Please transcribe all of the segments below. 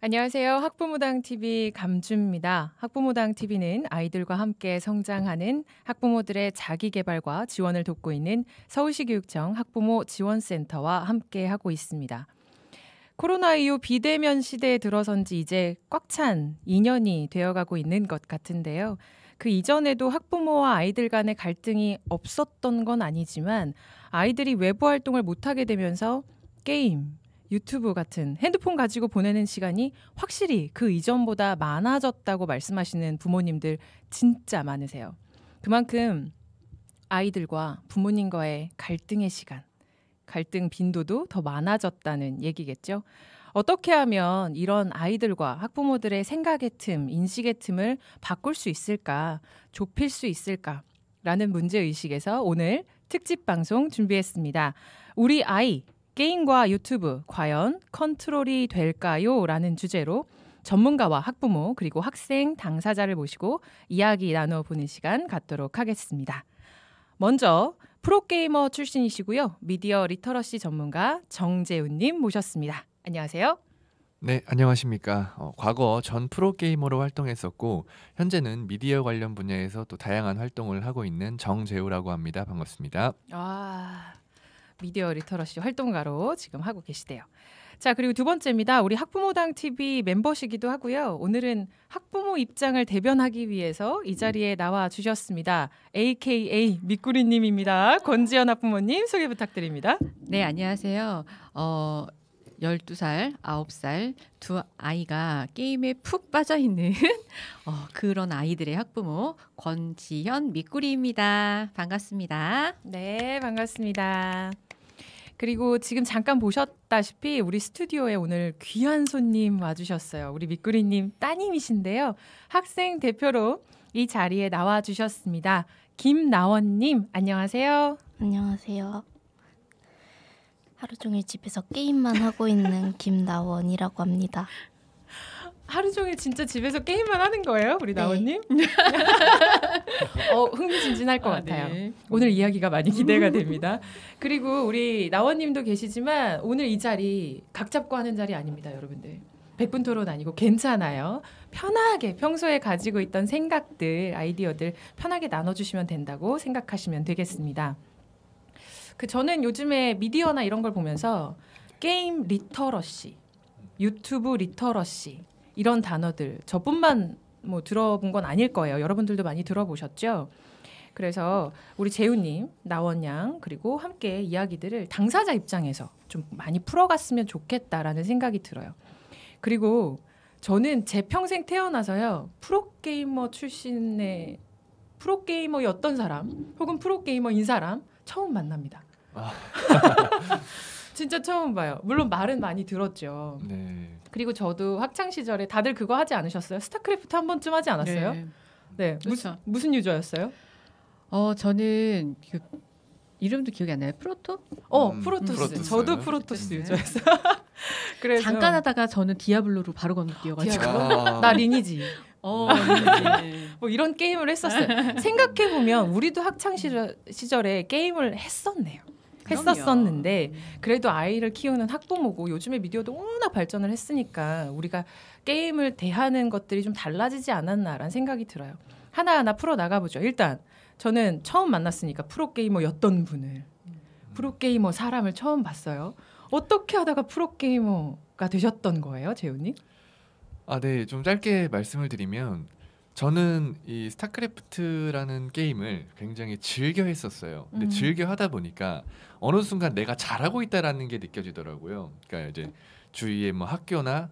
안녕하세요. 학부모당TV 감주입니다. 학부모당TV는 아이들과 함께 성장하는 학부모들의 자기개발과 지원을 돕고 있는 서울시 교육청 학부모 지원센터와 함께하고 있습니다. 코로나 이후 비대면 시대에 들어선 지 이제 꽉 찬 2년이 되어가고 있는 것 같은데요. 그 이전에도 학부모와 아이들 간의 갈등이 없었던 건 아니지만 아이들이 외부 활동을 못하게 되면서 게임, 유튜브 같은 핸드폰 가지고 보내는 시간이 확실히 그 이전보다 많아졌다고 말씀하시는 부모님들 진짜 많으세요. 그만큼 아이들과 부모님과의 갈등의 시간, 갈등 빈도도 더 많아졌다는 얘기겠죠. 어떻게 하면 이런 아이들과 학부모들의 생각의 틈, 인식의 틈을 바꿀 수 있을까, 좁힐 수 있을까라는 문제의식에서 오늘 특집 방송 준비했습니다. 우리 아이, 게임과 유튜브 과연 컨트롤이 될까요? 라는 주제로 전문가와 학부모 그리고 학생 당사자를 모시고 이야기 나눠보는 시간 갖도록 하겠습니다. 먼저 프로게이머 출신이시고요. 미디어 리터러시 전문가 정재훈님 모셨습니다. 안녕하세요. 네, 안녕하십니까. 과거 전 프로게이머로 활동했었고 현재는 미디어 관련 분야에서 또 다양한 활동을 하고 있는 정재우라고 합니다. 반갑습니다. 미디어 리터러시 활동가로 지금 하고 계시대요. 자, 그리고 두 번째입니다. 우리 학부모당TV 멤버시기도 하고요. 오늘은 학부모 입장을 대변하기 위해서 이 자리에 나와 주셨습니다. AKA 미꾸리님입니다. 권지연 학부모님 소개 부탁드립니다. 네, 안녕하세요. 12살, 9살 두 아이가 게임에 푹 빠져있는 그런 아이들의 학부모 권지현 미꾸리입니다. 반갑습니다. 네, 반갑습니다. 그리고 지금 잠깐 보셨다시피 우리 스튜디오에 오늘 귀한 손님 와주셨어요. 우리 미꾸리님 따님이신데요. 학생 대표로 이 자리에 나와주셨습니다. 김나원님, 안녕하세요. 안녕하세요. 하루 종일 집에서 게임만 하고 있는 김나원이라고 합니다. 하루 종일 진짜 집에서 게임만 하는 거예요? 우리 나원님? 네. 흥미진진할 것 같아요. 네. 오늘 이야기가 많이 기대가 됩니다. 그리고 우리 나원님도 계시지만 오늘 이 자리 각 잡고 하는 자리 아닙니다, 여러분들. 백분 토론 아니고 괜찮아요. 편하게 평소에 가지고 있던 생각들, 아이디어들 편하게 나눠주시면 된다고 생각하시면 되겠습니다. 저는 요즘에 미디어나 이런 걸 보면서 게임 리터러시, 유튜브 리터러시 이런 단어들 저뿐만 뭐 들어본 건 아닐 거예요. 여러분들도 많이 들어보셨죠? 그래서 우리 재훈님, 나원양 그리고 함께 이야기들을 당사자 입장에서 좀 많이 풀어갔으면 좋겠다라는 생각이 들어요. 그리고 저는 제 평생 태어나서요. 프로게이머 출신의 프로게이머였던 사람 혹은 프로게이머인 사람 처음 만납니다. 진짜 처음 봐요. 물론 말은 많이 들었죠. 네. 그리고 저도 학창 시절에 다들 그거 하지 않으셨어요? 스타크래프트 한 번쯤 하지 않았어요? 네. 네. 그렇죠. 무슨 유저였어요? 저는 이름도 기억이 안 나요. 프로토? 프로토스. 프로토스. 저도 프로토스 네. 유저였어요. 그래서 잠깐 하다가 저는 디아블로로 바로 건너뛰어가지고 나 리니지. 네. 뭐 이런 게임을 했었어요. 생각해 보면 우리도 학창 시절에 게임을 했었는데 그래도 아이를 키우는 학부모고 요즘에 미디어도 워낙 발전을 했으니까 우리가 게임을 대하는 것들이 좀 달라지지 않았나라는 생각이 들어요. 하나하나 풀어 나가보죠. 일단 저는 처음 만났으니까 프로게이머였던 분을 프로게이머 사람을 처음 봤어요. 어떻게 하다가 프로게이머가 되셨던 거예요, 재훈님? 네, 좀 짧게 말씀을 드리면 저는 이 스타크래프트라는 게임을 굉장히 즐겨 했었어요. 근데 즐겨 하다 보니까 어느 순간 내가 잘하고 있다라는 게 느껴지더라고요. 그러니까 이제 주위에 뭐 학교나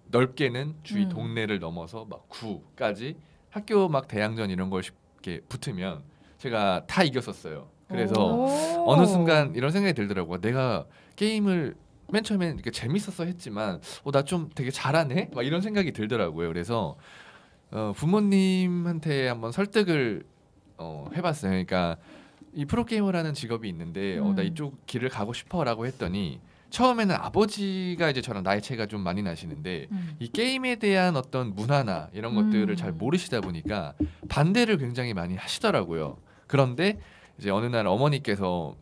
넓게는 주위 동네를 넘어서 막 구까지 학교 막 대항전 이런 걸 쉽게 붙으면 제가 다 이겼었어요. 그래서 어느 순간 이런 생각이 들더라고요. 내가 게임을 맨 처음엔 이렇게 재밌어서 했지만 나 좀 되게 잘하네? 막 이런 생각이 들더라고요. 그래서 부모님한테 한번 설득을 해봤어요. 그러니까 이 프로게이머라는 직업이 있는데 나 이쪽 길을 가고 싶어라고 했더니 처음에는 아버지가 이제 저랑 나이 차이가 좀 많이 나시는데 이 게임에 대한 어떤 문화나 이런 것들을 잘 모르시다 보니까 반대를 굉장히 많이 하시더라고요. 그런데 이제 어느 날 어머니께서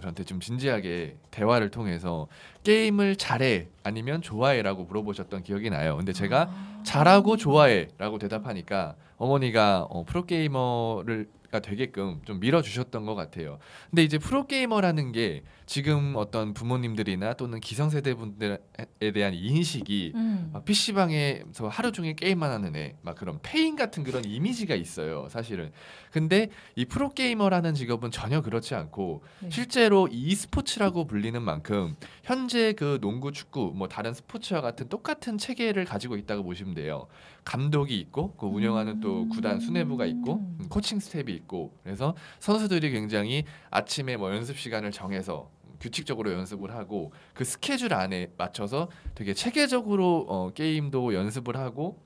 저한테 좀 진지하게 대화를 통해서 게임을 잘해 아니면 좋아해라고 물어보셨던 기억이 나요. 근데 제가 잘하고 좋아해라고 대답하니까 어머니가 프로게이머를 되게끔 좀 밀어주셨던 것 같아요. 근데 이제 프로게이머라는 게 지금 어떤 부모님들이나 또는 기성세대 분들에 대한 인식이 PC방에서 하루 종일 게임만 하는 애, 막 그런 페인 같은 그런 이미지가 있어요, 사실은. 근데 이 프로게이머라는 직업은 전혀 그렇지 않고 네. 실제로 e스포츠라고 불리는 만큼 현재 그 농구, 축구, 뭐 다른 스포츠와 같은 똑같은 체계를 가지고 있다고 보시면 돼요. 감독이 있고 그 운영하는 또 구단 수뇌부가 있고 코칭 스텝이 있고 그래서 선수들이 굉장히 아침에 뭐 연습 시간을 정해서 규칙적으로 연습을 하고 그 스케줄 안에 맞춰서 되게 체계적으로 게임도 연습을 하고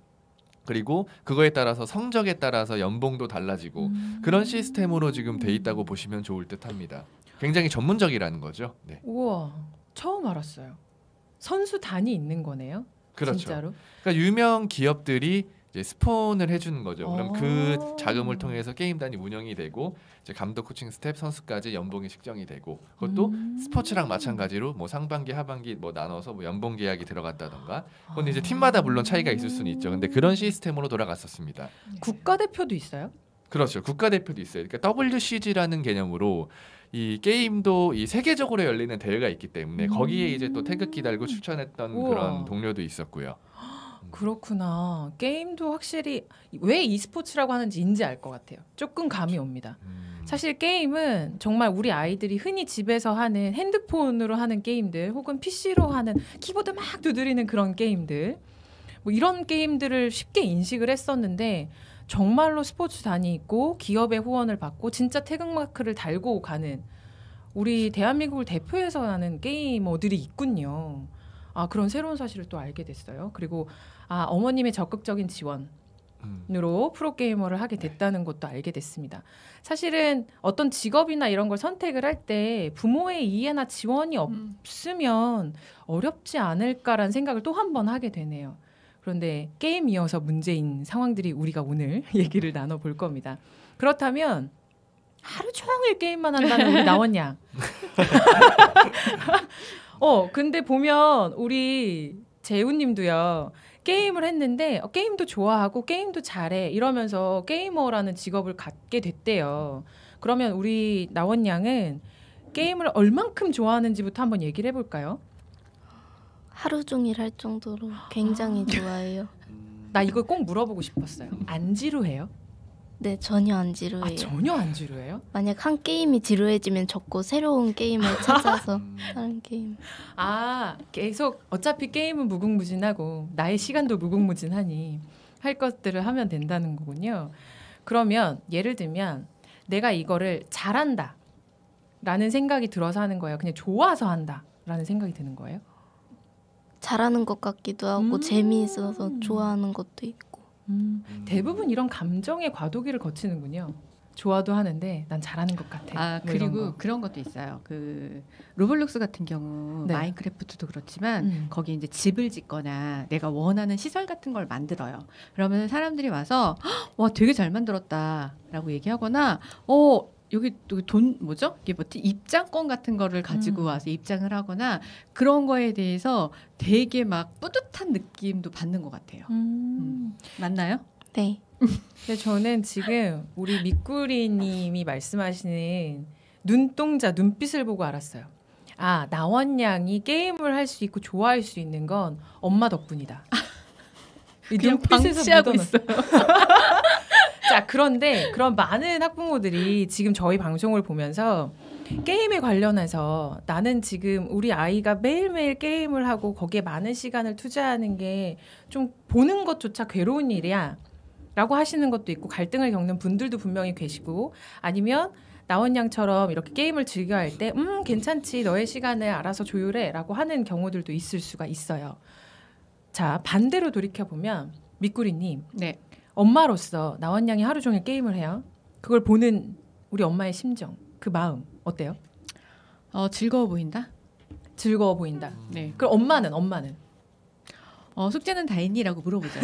그리고 그거에 따라서 성적에 따라서 연봉도 달라지고 그런 시스템으로 지금 돼 있다고 보시면 좋을 듯합니다. 굉장히 전문적이라는 거죠. 네. 우와, 처음 알았어요. 선수단이 있는 거네요. 그렇죠. 진짜로? 그러니까 유명 기업들이 이제 스폰을 해주는 거죠. 그럼 그 어. 자금을 통해서 게임단이 운영이 되고 이제 감독, 코칭, 스텝, 선수까지 연봉이 측정이 되고 그것도 스포츠랑 마찬가지로 뭐 상반기, 하반기 뭐 나눠서 뭐 연봉 계약이 들어갔다던가 그건 이제 팀마다 물론 차이가 있을 수는 있죠. 근데 그런 시스템으로 돌아갔었습니다. 국가대표도 있어요? 그렇죠. 국가대표도 있어요. 그러니까 WCG라는 개념으로 이 게임도 이 세계적으로 열리는 대회가 있기 때문에 거기에 이제 또 태극기 달고 출전했던 우와. 그런 동료도 있었고요. 그렇구나. 게임도 확실히 왜 e스포츠라고 하는지 알 것 같아요. 조금 감이 옵니다. 사실 게임은 정말 우리 아이들이 흔히 집에서 하는 핸드폰으로 하는 게임들 혹은 PC로 하는 키보드 막 두드리는 그런 게임들 뭐 이런 게임들을 쉽게 인식을 했었는데 정말로 스포츠단이 있고 기업의 후원을 받고 진짜 태극마크를 달고 가는 우리 대한민국을 대표해서 하는 게이머들이 있군요. 아, 그런 새로운 사실을 또 알게 됐어요. 그리고 어머님의 적극적인 지원으로 프로게이머를 하게 됐다는 것도 알게 됐습니다. 사실은 어떤 직업이나 이런 걸 선택을 할 때 부모의 이해나 지원이 없으면 어렵지 않을까라는 생각을 또 한 번 하게 되네요. 그런데 게임이어서 문제인 상황들이 우리가 오늘 얘기를 나눠볼 겁니다. 그렇다면 하루 종일 게임만 한다는 우리 나원양. 근데 보면 우리 재훈님도요. 게임을 했는데 게임도 좋아하고 게임도 잘해 이러면서 게이머라는 직업을 갖게 됐대요. 그러면 우리 나원양은 게임을 얼만큼 좋아하는지부터 한번 얘기를 해볼까요? 하루 종일 할 정도로 굉장히 좋아해요. 나 이걸 꼭 물어보고 싶었어요. 안 지루해요? 네, 전혀 안 지루해요. 전혀 안 지루해요? 만약 한 게임이 지루해지면 접고 새로운 게임을 찾아서 다른 게임. 계속 어차피 게임은 무궁무진하고 나의 시간도 무궁무진하니 할 것들을 하면 된다는 거군요. 그러면 예를 들면 내가 이거를 잘한다 라는 생각이 들어서 하는 거예요? 그냥 좋아서 한다 라는 생각이 드는 거예요? 잘하는 것 같기도 하고 재미있어서 좋아하는 것도 있고. 대부분 이런 감정의 과도기를 거치는군요. 좋아도 하는데 난 잘하는 것 같아. 뭐 이런 그리고 거. 그런 것도 있어요. 그 로블록스 같은 경우 네. 마인크래프트도 그렇지만 거기 이제 집을 짓거나 내가 원하는 시설 같은 걸 만들어요. 그러면 사람들이 와서 와 되게 잘 만들었다라고 얘기하거나 여기 돈 뭐죠? 이게 뭐지? 입장권 같은 거를 가지고 와서 입장을 하거나 그런 거에 대해서 되게 막 뿌듯한 느낌도 받는 것 같아요. 맞나요? 네. 근데 저는 지금 우리 미꾸리님이 말씀하시는 눈동자, 눈빛을 보고 알았어요. 나원양이 게임을 할 수 있고 좋아할 수 있는 건 엄마 덕분이다. 이 그냥 방치하고 있어요. 자, 그런데 그런 많은 학부모들이 지금 저희 방송을 보면서 게임에 관련해서 나는 지금 우리 아이가 매일매일 게임을 하고 거기에 많은 시간을 투자하는 게 좀 보는 것조차 괴로운 일이야 라고 하시는 것도 있고 갈등을 겪는 분들도 분명히 계시고 아니면 나원양처럼 이렇게 게임을 즐겨 할 때 괜찮지 너의 시간을 알아서 조율해 라고 하는 경우들도 있을 수가 있어요. 자, 반대로 돌이켜보면 미꾸리님 네. 엄마로서 나원양이 하루 종일 게임을 해요. 그걸 보는 우리 엄마의 심정, 그 마음 어때요? 즐거워 보인다. 즐거워 보인다. 네. 그럼 엄마는 숙제는 다 했니라고 물어보죠.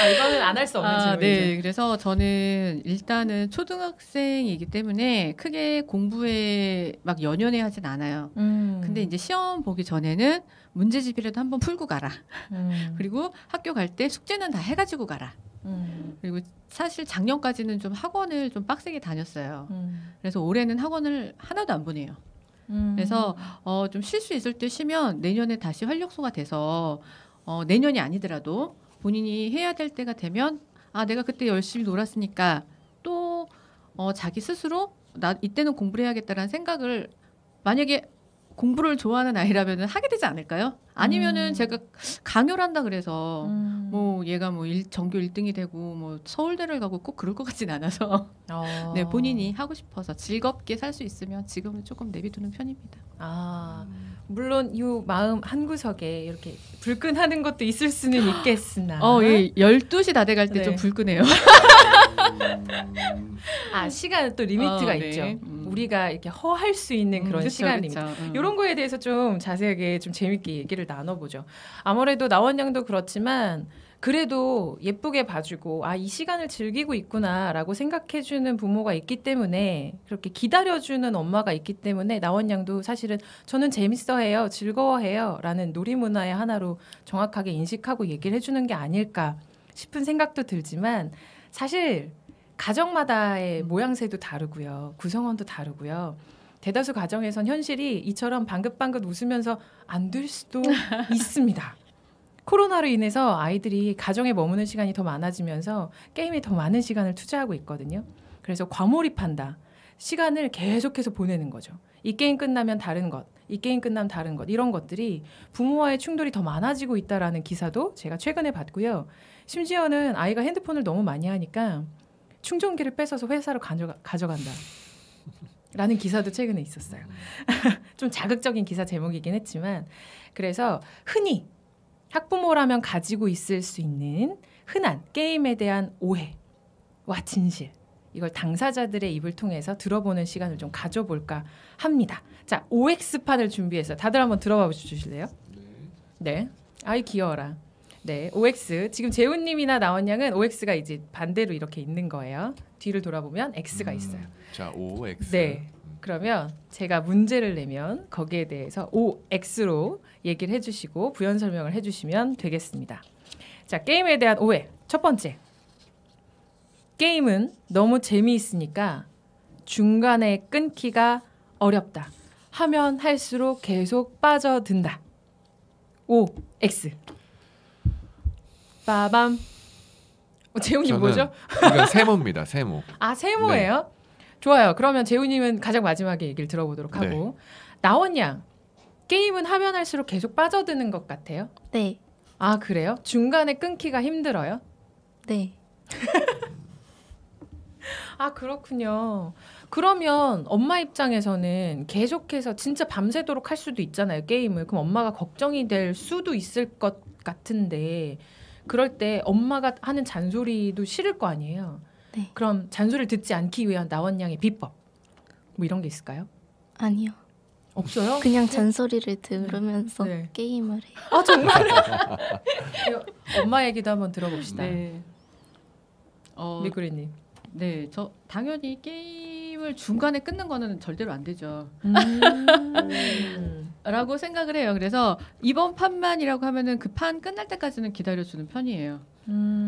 이거는 안 할 수 없는 질문이죠. 네, 그래서 저는 일단은 초등학생이기 때문에 크게 공부에 막 연연해 하진 않아요. 근데 이제 시험 보기 전에는 문제집이라도 한번 풀고 가라. 그리고 학교 갈 때 숙제는 다 해가지고 가라. 그리고 사실 작년까지는 좀 학원을 좀 빡세게 다녔어요. 그래서 올해는 학원을 하나도 안 보내요. 그래서 좀 쉴 수 있을 때 쉬면 내년에 다시 활력소가 돼서 내년이 아니더라도 본인이 해야 될 때가 되면 내가 그때 열심히 놀았으니까 또 자기 스스로 나 이때는 공부를 해야겠다라는 생각을 만약에 공부를 좋아하는 아이라면 하게 되지 않을까요? 아니면은 제가 강요를 한다 그래서 뭐 얘가 뭐 전교 1등이 되고 뭐 서울대를 가고 꼭 그럴 것 같진 않아서 네, 본인이 하고 싶어서 즐겁게 살 수 있으면 지금은 조금 내비두는 편입니다. 물론 이 마음 한구석에 이렇게 불끈하는 것도 있을 수는 있겠으나 예, 12시 다 돼갈 때 좀 네. 불끈해요. 시간 또 리미트가 네. 있죠. 우리가 이렇게 허할 수 있는 그런 그쵸, 시간 그쵸. 리미트. 이런 거에 대해서 좀 자세하게 좀 재밌게 얘기를 나눠보죠. 아무래도 나원 양도 그렇지만 그래도 예쁘게 봐주고 이 시간을 즐기고 있구나라고 생각해주는 부모가 있기 때문에 그렇게 기다려주는 엄마가 있기 때문에 나원 양도 사실은 저는 재밌어해요, 즐거워해요 라는 놀이문화의 하나로 정확하게 인식하고 얘기를 해주는 게 아닐까 싶은 생각도 들지만 사실 가정마다의 모양새도 다르고요. 구성원도 다르고요. 대다수 가정에선 현실이 이처럼 방긋방긋 웃으면서 안 될 수도 있습니다. 코로나로 인해서 아이들이 가정에 머무는 시간이 더 많아지면서 게임에 더 많은 시간을 투자하고 있거든요. 그래서 과몰입한다. 시간을 계속해서 보내는 거죠. 이 게임 끝나면 다른 것, 이 게임 끝나면 다른 것 이런 것들이 부모와의 충돌이 더 많아지고 있다라는 기사도 제가 최근에 봤고요. 심지어는 아이가 핸드폰을 너무 많이 하니까 충전기를 뺏어서 회사로 가져간다. 라는 기사도 최근에 있었어요. 좀 자극적인 기사 제목이긴 했지만 그래서 흔히 학부모라면 가지고 있을 수 있는 흔한 게임에 대한 오해와 진실 이걸 당사자들의 입을 통해서 들어보는 시간을 좀 가져볼까 합니다. 자, OX판을 준비해서 다들 한번 들어봐 주실래요? 네. 아이 귀여워라. 네, OX. 지금 재훈님이나 나원양은 OX가 이제 반대로 이렇게 있는 거예요. 뒤를 돌아보면 X가 있어요. 자, OX. 네. 그러면 제가 문제를 내면 거기에 대해서 OX로 얘기를 해주시고 부연 설명을 해주시면 되겠습니다. 자, 게임에 대한 오해. 첫 번째. 게임은 너무 재미있으니까 중간에 끊기가 어렵다. 하면 할수록 계속 빠져든다. OX. 빠밤. 재훈님 뭐죠? 이건 세모입니다. 세모. 세모예요? 네. 좋아요. 그러면 재훈님은 가장 마지막에 얘기를 들어보도록 하고 네. 나원양 게임은 하면 할수록 계속 빠져드는 것 같아요? 네. 그래요? 중간에 끊기가 힘들어요? 네. 그렇군요. 그러면 엄마 입장에서는 계속해서 진짜 밤새도록 할 수도 있잖아요, 게임을. 그럼 엄마가 걱정이 될 수도 있을 것 같은데 그럴 때 엄마가 하는 잔소리도 싫을 거 아니에요. 네. 그럼 잔소리를 듣지 않기 위한 나원양의 비법 뭐 이런 게 있을까요? 아니요. 없어요? 그냥 잔소리를 들으면서 네. 게임을 해요. 정말? 엄마 얘기도 한번 들어봅시다. 네. 미꾸리님. 네, 저 당연히 게임을 중간에 끊는 거는 절대로 안 되죠. 라고 생각을 해요. 그래서 이번 판만이라고 하면은 그 판 끝날 때까지는 기다려주는 편이에요.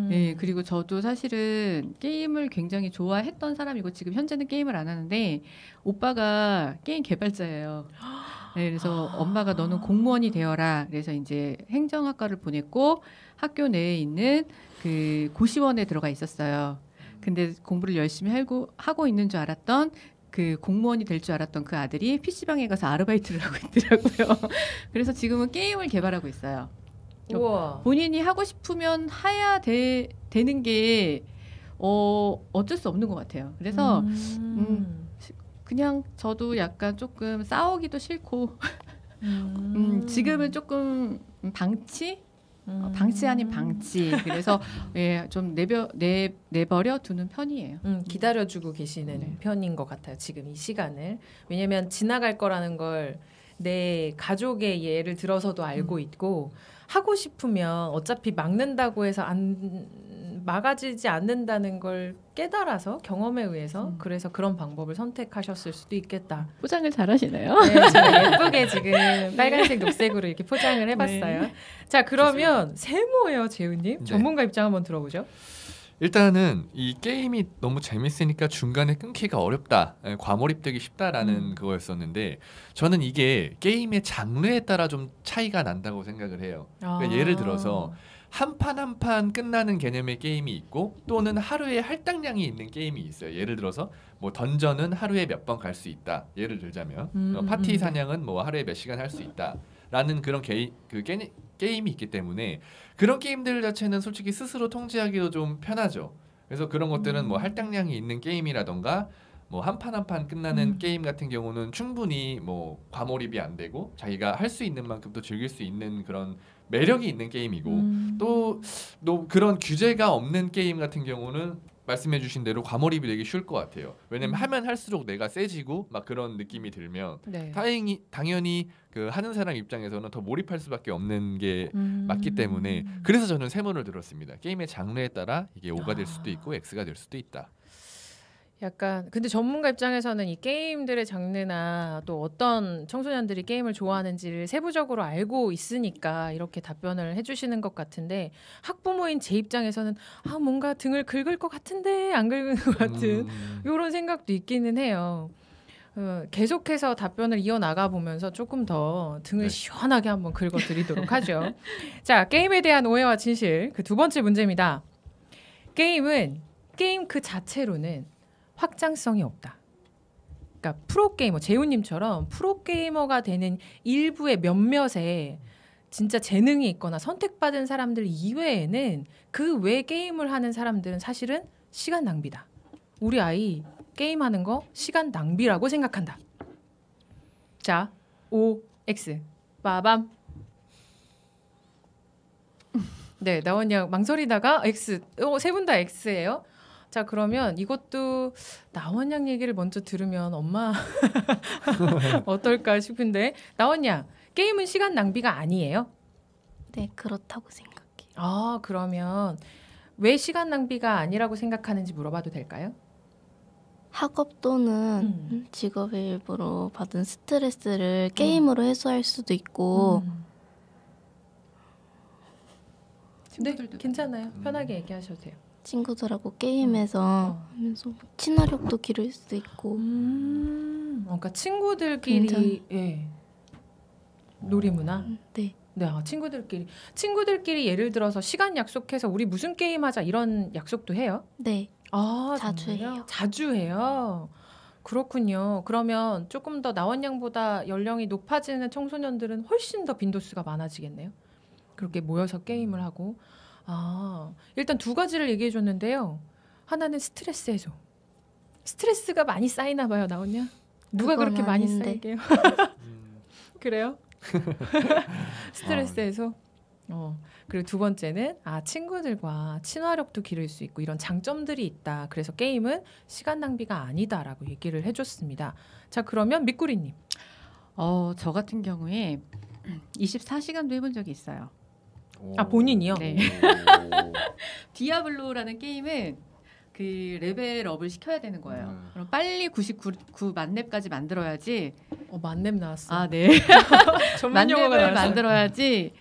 네, 그리고 저도 사실은 게임을 굉장히 좋아했던 사람이고 지금 현재는 게임을 안 하는데 오빠가 게임 개발자예요. 네, 그래서 엄마가 너는 공무원이 되어라. 그래서 이제 행정학과를 보냈고 학교 내에 있는 그 고시원에 들어가 있었어요. 근데 공부를 열심히 하고 있는 줄 알았던 그 공무원이 될 줄 알았던 그 아들이 PC방에 가서 아르바이트를 하고 있더라고요. 그래서 지금은 게임을 개발하고 있어요. 우와. 본인이 하고 싶으면 해야 되는 게 어쩔 수 없는 것 같아요. 그래서 그냥 저도 약간 조금 싸우기도 싫고 지금은 조금 방치 아닌 방치. 그래서 좀 내버려 두는 편이에요. 기다려주고 계시는 편인 것 같아요. 지금 이 시간을. 왜냐하면 지나갈 거라는 걸 내 가족의 예를 들어서도 알고 있고 하고 싶으면 어차피 막는다고 해서 안 막아지지 않는다는 걸 깨달아서 경험에 의해서 그래서 그런 방법을 선택하셨을 수도 있겠다. 포장을 잘하시네요. 네, 제가 예쁘게 지금 빨간색, 녹색으로 이렇게 포장을 해봤어요. 네. 자, 그러면 세모예요, 재훈님. 네. 전문가 입장 한번 들어보죠. 일단은 이 게임이 너무 재밌으니까 중간에 끊기가 어렵다, 과몰입되기 쉽다라는 그거였었는데 저는 이게 게임의 장르에 따라 좀 차이가 난다고 생각을 해요. 그러니까 예를 들어서 한 판 한 판 끝나는 개념의 게임이 있고 또는 하루에 할당량이 있는 게임이 있어요. 예를 들어서 뭐 던전은 하루에 몇 번 갈 수 있다. 예를 들자면 파티 사냥은 뭐 하루에 몇 시간 할 수 있다라는 그런 게임이 있기 때문에 그런 게임들 자체는 솔직히 스스로 통제하기도 좀 편하죠. 그래서 그런 것들은 뭐 할당량이 있는 게임이라던가 뭐 한 판 한 판 끝나는 게임 같은 경우는 충분히 뭐 과몰입이 안 되고 자기가 할 수 있는 만큼 또 즐길 수 있는 그런 매력이 있는 게임이고 또 그런 규제가 없는 게임 같은 경우는 말씀해주신 대로 과몰입이 되기 쉬울 것 같아요. 왜냐면 하면 할수록 내가 세지고 막 그런 느낌이 들면 네. 당연히 그 하는 사람 입장에서는 더 몰입할 수밖에 없는 게 맞기 때문에 그래서 저는 세모를 들었습니다. 게임의 장르에 따라 이게 O가 될 수도 있고 X가 될 수도 있다. 약간 근데 전문가 입장에서는 이 게임들의 장르나 또 어떤 청소년들이 게임을 좋아하는지를 세부적으로 알고 있으니까 이렇게 답변을 해주시는 것 같은데 학부모인 제 입장에서는 뭔가 등을 긁을 것 같은데 안 긁는 것 같은 이런 생각도 있기는 해요. 계속해서 답변을 이어나가 보면서 조금 더 등을 시원하게 한번 긁어드리도록 하죠. 자, 게임에 대한 오해와 진실 그 두 번째 문제입니다. 게임은 게임 그 자체로는 확장성이 없다. 그러니까 프로게이머, 재훈님처럼 프로게이머가 되는 일부의 몇몇에 진짜 재능이 있거나 선택받은 사람들 이외에는 그 외 게임을 하는 사람들은 사실은 시간 낭비다. 우리 아이 게임하는 거 시간 낭비라고 생각한다. 자, O, X, 빠밤. 네, 나원양 망설이다가 X, 세 분 다 X예요. 자, 그러면 이것도 나원양 얘기를 먼저 들으면 엄마 어떨까 싶은데 나원양, 게임은 시간 낭비가 아니에요? 네, 그렇다고 생각해요. 아, 그러면 왜 시간 낭비가 아니라고 생각하는지 물어봐도 될까요? 학업 또는 직업의 일부로 받은 스트레스를 게임으로 해소할 수도 있고 네, 괜찮아요. 편하게 얘기하셔도 돼요. 친구들하고 게임해서 하면서 친화력도 기를 수도 있고 그러니까 친구들끼리 놀이문화? 네. 네, 친구들끼리 예를 들어서 시간 약속해서 우리 무슨 게임 하자 이런 약속도 해요? 네. 아, 자주 정말요? 해요. 자주 해요. 그렇군요. 그러면 조금 더 나원양보다 연령이 높아지는 청소년들은 훨씬 더 빈도수가 많아지겠네요. 그렇게 모여서 게임을 하고. 일단 두 가지를 얘기해 줬는데요. 하나는 스트레스 해소. 스트레스가 많이 쌓이나 봐요, 나오냐? 누가 그건 그렇게 많이 아닌데. 쌓이게요? 그래요? 스트레스 해소. 그리고 두 번째는 친구들과 친화력도 기를 수 있고 이런 장점들이 있다. 그래서 게임은 시간 낭비가 아니다라고 얘기를 해줬습니다. 자, 그러면 밑구리님. 저 같은 경우에 24시간도 해본 적이 있어요. 본인이요? 네. 디아블로라는 게임은 그 레벨업을 시켜야 되는 거예요. 그럼 빨리 99 만렙까지 만들어야지. 만렙 나왔어. 네. 전문 용어가 만렙을 나왔어요. 만들어야지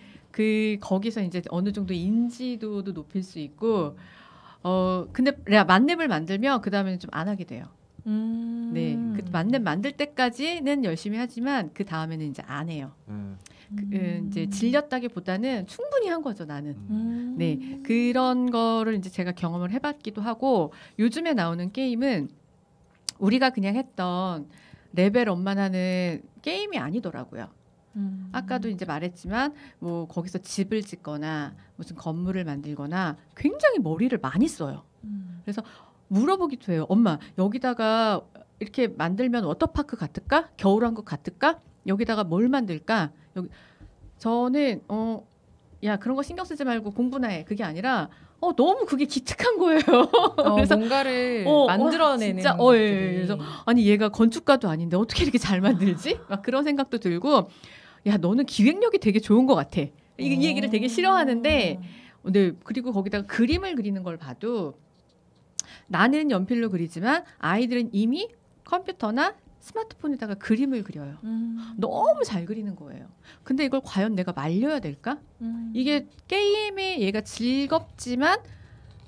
거기서 이제 어느 정도 인지도도 높일 수 있고. 근데 만렙을 만들면 그 다음에는 좀 안 하게 돼요. 네, 그 만렙 만들 때까지는 열심히 하지만 그 다음에는 이제 안 해요. 이제 질렸다기보다는 충분히 한 거죠, 나는. 네, 그런 거를 이제 제가 경험을 해봤기도 하고 요즘에 나오는 게임은 우리가 그냥 했던 레벨업만 하는 게임이 아니더라고요. 아까도 이제 말했지만 뭐 거기서 집을 짓거나 무슨 건물을 만들거나 굉장히 머리를 많이 써요. 그래서 물어보기도 해요. 엄마, 여기다가 이렇게 만들면 워터파크 같을까? 겨울왕국 같을까? 여기다가 뭘 만들까? 저는 야, 그런 거 신경 쓰지 말고 공부나 해. 그게 아니라 너무 그게 기특한 거예요. 그래서 뭔가를 만들어내는 진짜 그래서 아니 얘가 건축가도 아닌데 어떻게 이렇게 잘 만들지? 막 그런 생각도 들고 야, 너는 기획력이 되게 좋은 것 같아. 이 얘기를 되게 싫어하는데 네, 그리고 거기다가 그림을 그리는 걸 봐도 나는 연필로 그리지만 아이들은 이미 컴퓨터나 스마트폰에다가 그림을 그려요. 너무 잘 그리는 거예요. 근데 이걸 과연 내가 말려야 될까? 이게 게임에 얘가 즐겁지만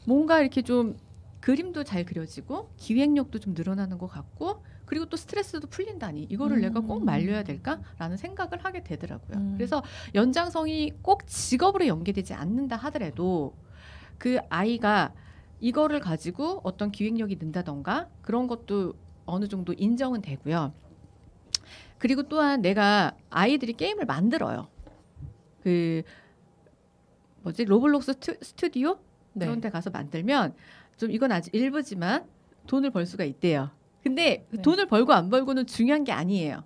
뭔가 이렇게 좀 그림도 잘 그려지고 기획력도 좀 늘어나는 것 같고 그리고 또 스트레스도 풀린다니 이거를 내가 꼭 말려야 될까라는 생각을 하게 되더라고요. 그래서 연장성이 꼭 직업으로 연계되지 않는다 하더라도 그 아이가 이거를 가지고 어떤 기획력이 는다던가 그런 것도 어느 정도 인정은 되고요. 그리고 또한 내가 아이들이 게임을 만들어요. 그 뭐지 로블록스 스튜디오 네. 그런 데 가서 만들면 좀 이건 아직 일부지만 돈을 벌 수가 있대요. 근데 네. 돈을 벌고 안 벌고는 중요한 게 아니에요.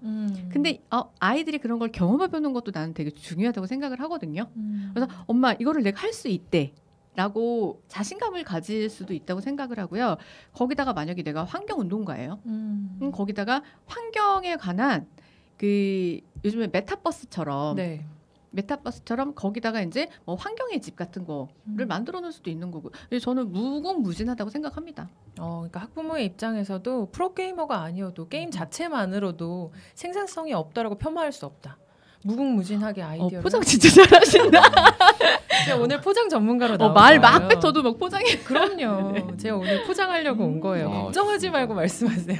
근데 아이들이 그런 걸 경험해보는 것도 나는 되게 중요하다고 생각을 하거든요. 그래서 엄마 이거를 내가 할 수 있대 라고 자신감을 가질 수도 있다고 생각을 하고요. 거기다가 만약에 내가 환경운동가예요. 거기다가 환경에 관한 그 요즘에 메타버스처럼 네. 메타버스처럼 거기다가 이제 뭐 환경의 집 같은 거를 만들어 놓을 수도 있는 거고. 저는 무궁무진하다고 생각합니다. 그러니까 학부모의 입장에서도 프로게이머가 아니어도 게임 자체만으로도 생산성이 없다라고 폄하할 수 없다. 무궁무진하게 아이디어를 포장 진짜 잘하신다. 제가 오늘 포장 전문가로 나온 말 거예요. 막 뱉어도 막 포장해. 그럼요. 네. 제가 오늘 포장하려고 온 거예요. 걱정하지 말고 말씀하세요.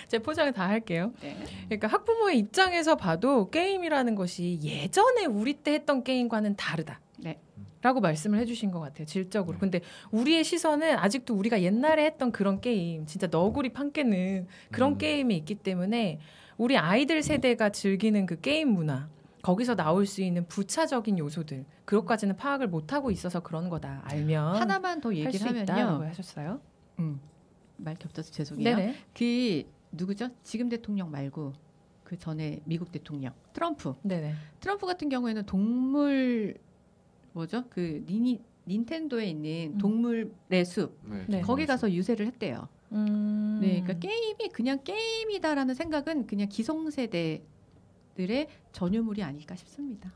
제가 포장을 다 할게요. 네. 그러니까 학부모의 입장에서 봐도 게임이라는 것이 예전에 우리 때 했던 게임과는 다르다. 네. 라고 말씀을 해주신 것 같아요. 질적으로. 네. 근데 우리의 시선은 아직도 우리가 옛날에 했던 그런 게임, 진짜 너구리 판 깨는 그런 게임이 있기 때문에 우리 아이들 세대가 즐기는 그 게임 문화, 거기서 나올 수 있는 부차적인 요소들, 그것까지는 파악을 못하고 있어서 그런 거다. 알면 하나만 더 할 얘기를 수 있다라고 하면요. 하셨어요. 말 겹쳐서 죄송해요. 네네. 그 누구죠? 지금 대통령 말고 그 전에 미국 대통령 트럼프. 네네. 트럼프 같은 경우에는 동물 뭐죠? 그 닌텐도에 있는 동물의 숲 네. 거기 가서 유세를 했대요. 네, 그러니까 게임이 그냥 게임이다라는 생각은 그냥 기성세대들의 전유물이 아닐까 싶습니다.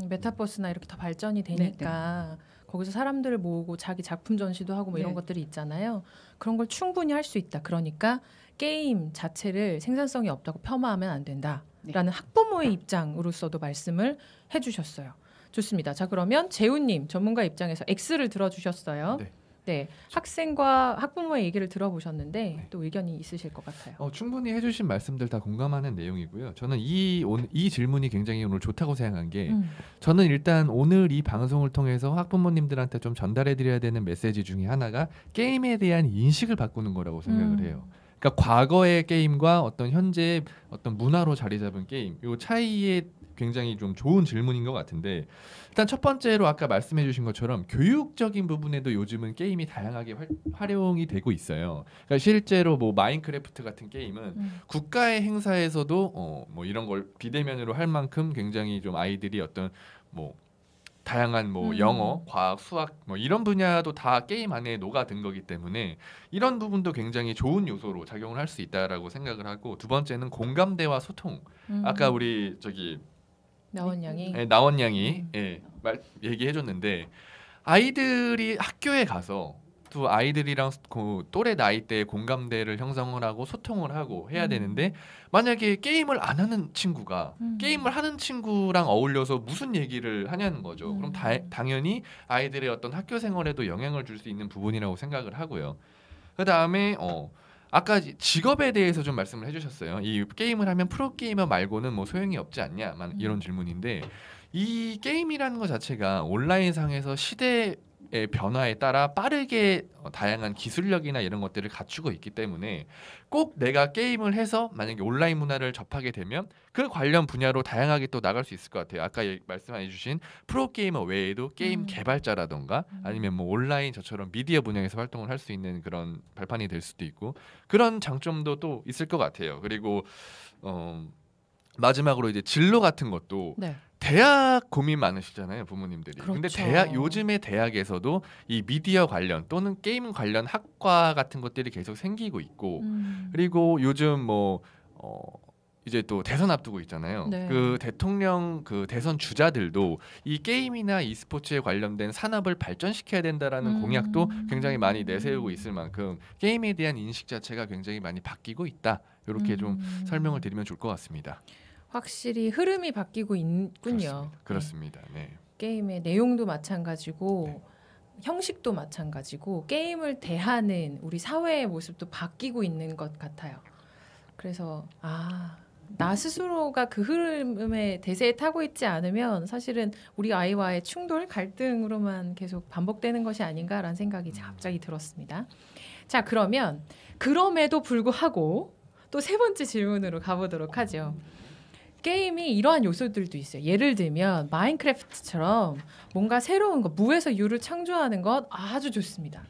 메타버스나 이렇게 더 발전이 되니까 거기서 사람들을 모으고 자기 작품 전시도 하고 뭐 이런 네. 것들이 있잖아요. 그런 걸 충분히 할 수 있다. 그러니까 게임 자체를 생산성이 없다고 폄하하면 안 된다라는 학부모의 입장으로서도 말씀을 해주셨어요. 좋습니다. 자, 그러면 재훈님 전문가 입장에서 X를 들어주셨어요. 네. 네, 학생과 학부모의 얘기를 들어보셨는데 네. 또 의견이 있으실 것 같아요. 충분히 해주신 말씀들 다 공감하는 내용이고요. 저는 이 질문이 굉장히 오늘 좋다고 생각한 게 저는 일단 오늘 이 방송을 통해서 학부모님들한테 좀 전달해드려야 되는 메시지 중에 하나가 게임에 대한 인식을 바꾸는 거라고 생각을 해요. 그러니까 과거의 게임과 어떤 현재 어떤 문화로 자리 잡은 게임, 이 차이에 굉장히 좀 좋은 질문인 것 같은데 일단 첫 번째로 아까 말씀해주신 것처럼 교육적인 부분에도 요즘은 게임이 다양하게 활용이 되고 있어요. 그러니까 실제로 뭐 마인크래프트 같은 게임은 국가의 행사에서도 뭐 이런 걸 비대면으로 할 만큼 굉장히 좀 아이들이 어떤 뭐 다양한 뭐 영어, 과학, 수학 뭐 이런 분야도 다 게임 안에 녹아든 거기 때문에 이런 부분도 굉장히 좋은 요소로 작용을 할 수 있다라고 생각을 하고 두번째는 공감대와 소통. 아까 우리 저기 나원 양이 나원 양이 얘기해줬는데 아이들이 학교에 가서 또 아이들이랑 그 또래 나이대의 공감대를 형성을 하고 소통을 하고 해야 되는데 만약에 게임을 안 하는 친구가 게임을 하는 친구랑 어울려서 무슨 얘기를 하냐는 거죠. 그럼 당연히 아이들의 어떤 학교 생활에도 영향을 줄 수 있는 부분이라고 생각을 하고요. 그 다음에 아까 직업에 대해서 좀 말씀을 해주셨어요. 이 게임을 하면 프로게이머 말고는 뭐 소용이 없지 않냐 이런 질문인데 이 게임이라는 것 자체가 온라인상에서 시대의 변화에 따라 빠르게 다양한 기술력이나 이런 것들을 갖추고 있기 때문에 꼭 내가 게임을 해서 만약에 온라인 문화를 접하게 되면 그 관련 분야로 다양하게 또 나갈 수 있을 것 같아요. 아까 말씀해 주신 프로게이머 외에도 게임 개발자라던가 아니면 뭐 온라인 저처럼 미디어 분야에서 활동을 할 수 있는 그런 발판이 될 수도 있고 그런 장점도 또 있을 것 같아요. 그리고 마지막으로 이제 진로 같은 것도 대학 고민 많으시잖아요, 부모님들이. 그렇죠. 근데 요즘의 대학에서도 이 미디어 관련 또는 게임 관련 학과 같은 것들이 계속 생기고 있고 그리고 요즘 뭐 이제 또 대선 앞두고 있잖아요. 네. 그 대통령 그 대선 주자들도 이 게임이나 e스포츠에 관련된 산업을 발전시켜야 된다라는 공약도 굉장히 많이 내세우고 있을 만큼 게임에 대한 인식 자체가 굉장히 많이 바뀌고 있다. 이렇게 좀 설명을 드리면 좋을 것 같습니다. 확실히 흐름이 바뀌고 있군요. 그렇습니다. 네. 게임의 내용도 마찬가지고 형식도 마찬가지고 게임을 대하는 우리 사회의 모습도 바뀌고 있는 것 같아요. 그래서 나 스스로가 그 흐름의 대세에 타고 있지 않으면 사실은 우리 아이와의 충돌, 갈등으로만 계속 반복되는 것이 아닌가라는 생각이 갑자기 들었습니다. 자, 그러면 그럼에도 불구하고 또 세 번째 질문으로 가보도록 하죠. 게임이 이러한 요소들도 있어요. 예를 들면 마인크래프트처럼 뭔가 새로운 거, 무에서 유를 창조하는 것 아주 좋습니다.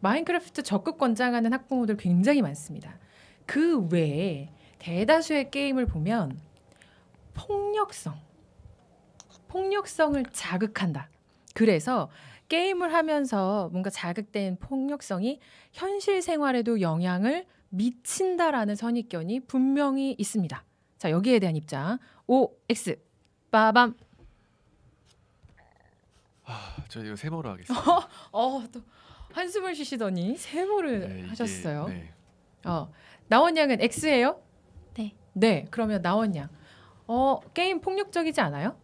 마인크래프트 적극 권장하는 학부모들 굉장히 많습니다. 그 외에 대다수의 게임을 보면 폭력성을 자극한다. 그래서 게임을 하면서 뭔가 자극된 폭력성이 현실 생활에도 영향을 미친다라는 선입견이 분명히 있습니다. 자, 여기에 대한 입장 OX 빠밤. 저 이거 세모로 하겠습니다. 또 한숨을 쉬시더니 세모를 네, 하셨어요. 네. 나원 양은 X예요? 네. 네, 그러면 나원 양. 게임 폭력적이지 않아요?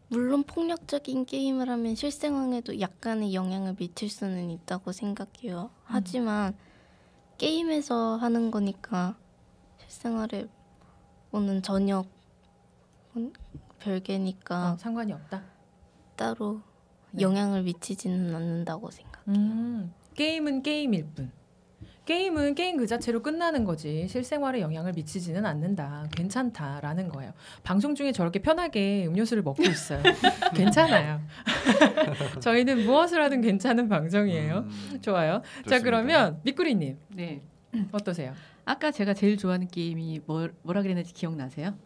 물론 폭력적인 게임을 하면 실생활에도 약간의 영향을 미칠 수는 있다고 생각해요. 하지만 게임에서 하는 거니까 실생활에 오는 전혀 별개니까 상관이 없다. 따로 네. 영향을 미치지는 않는다고 생각해요. 게임은 게임일 뿐. 게임은 게임 그 자체로 끝나는 거지 실생활에 영향을 미치지는 않는다. 괜찮다라는 거예요. 방송 중에 저렇게 편하게 음료수를 먹고 있어요. 괜찮아요. 저희는 무엇을 하든 괜찮은 방송이에요. 좋아요. 좋습니다. 자, 그러면 미꾸리님 네. 어떠세요? 아까 제가 제일 좋아하는 게임이 뭐라 그랬는지 기억나세요?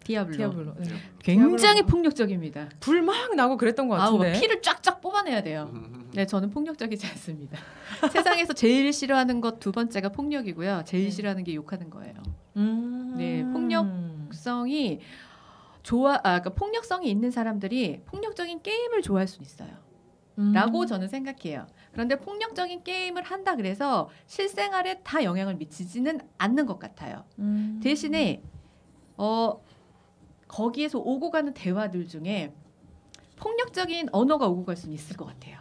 디아블로. 디아블로. 굉장히 디아블로. 폭력적입니다. 불 막 나고 그랬던 것 아우, 같은데. 피를 쫙쫙 뽑아내야 돼요. 네, 저는 폭력적이지 않습니다. 세상에서 제일 싫어하는 것 두 번째가 폭력이고요. 제일 싫어하는 게 욕하는 거예요. 네, 폭력성이 그러니까 폭력성이 있는 사람들이 폭력적인 게임을 좋아할 수 있어요. 라고 저는 생각해요. 그런데 폭력적인 게임을 한다 그래서 실생활에 다 영향을 미치지는 않는 것 같아요. 대신에 거기에서 오고 가는 대화들 중에 폭력적인 언어가 오고 갈 수는 있을 것 같아요.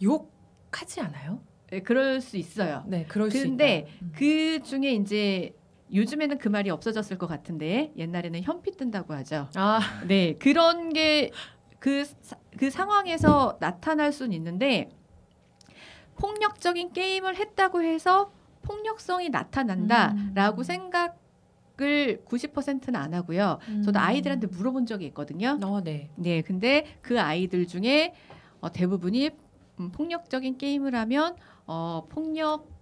욕하지 않아요? 네, 그럴 수 있어요. 네, 그럴 수 있다. 근데 그 중에 이제 요즘에는 그 말이 없어졌을 것 같은데 옛날에는 현피 뜬다고 하죠. 네, 그런 게 그 상황에서 나타날 수는 있는데 폭력적인 게임을 했다고 해서 폭력성이 나타난다라고 생각을 90%는 안 하고요. 저도 아이들한테 물어본 적이 있거든요. 네. 네, 근데 그 아이들 중에 대부분이 폭력적인 게임을 하면 폭력적인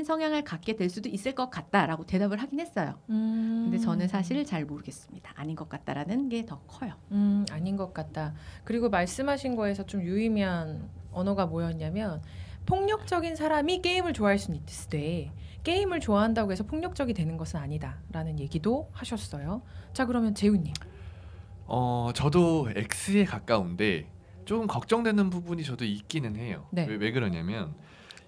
성향을 갖게 될 수도 있을 것 같다라고 대답을 하긴 했어요. 근데 저는 사실 잘 모르겠습니다. 아닌 것 같다라는 게 더 커요. 아닌 것 같다. 그리고 말씀하신 거에서 좀 유의미한 언어가 뭐였냐면 폭력적인 사람이 게임을 좋아할 수는 있으되 게임을 좋아한다고 해서 폭력적이 되는 것은 아니다라는 얘기도 하셨어요. 자, 그러면 재훈님. 저도 X에 가까운데 조금 걱정되는 부분이 저도 있기는 해요. 네. 왜 그러냐면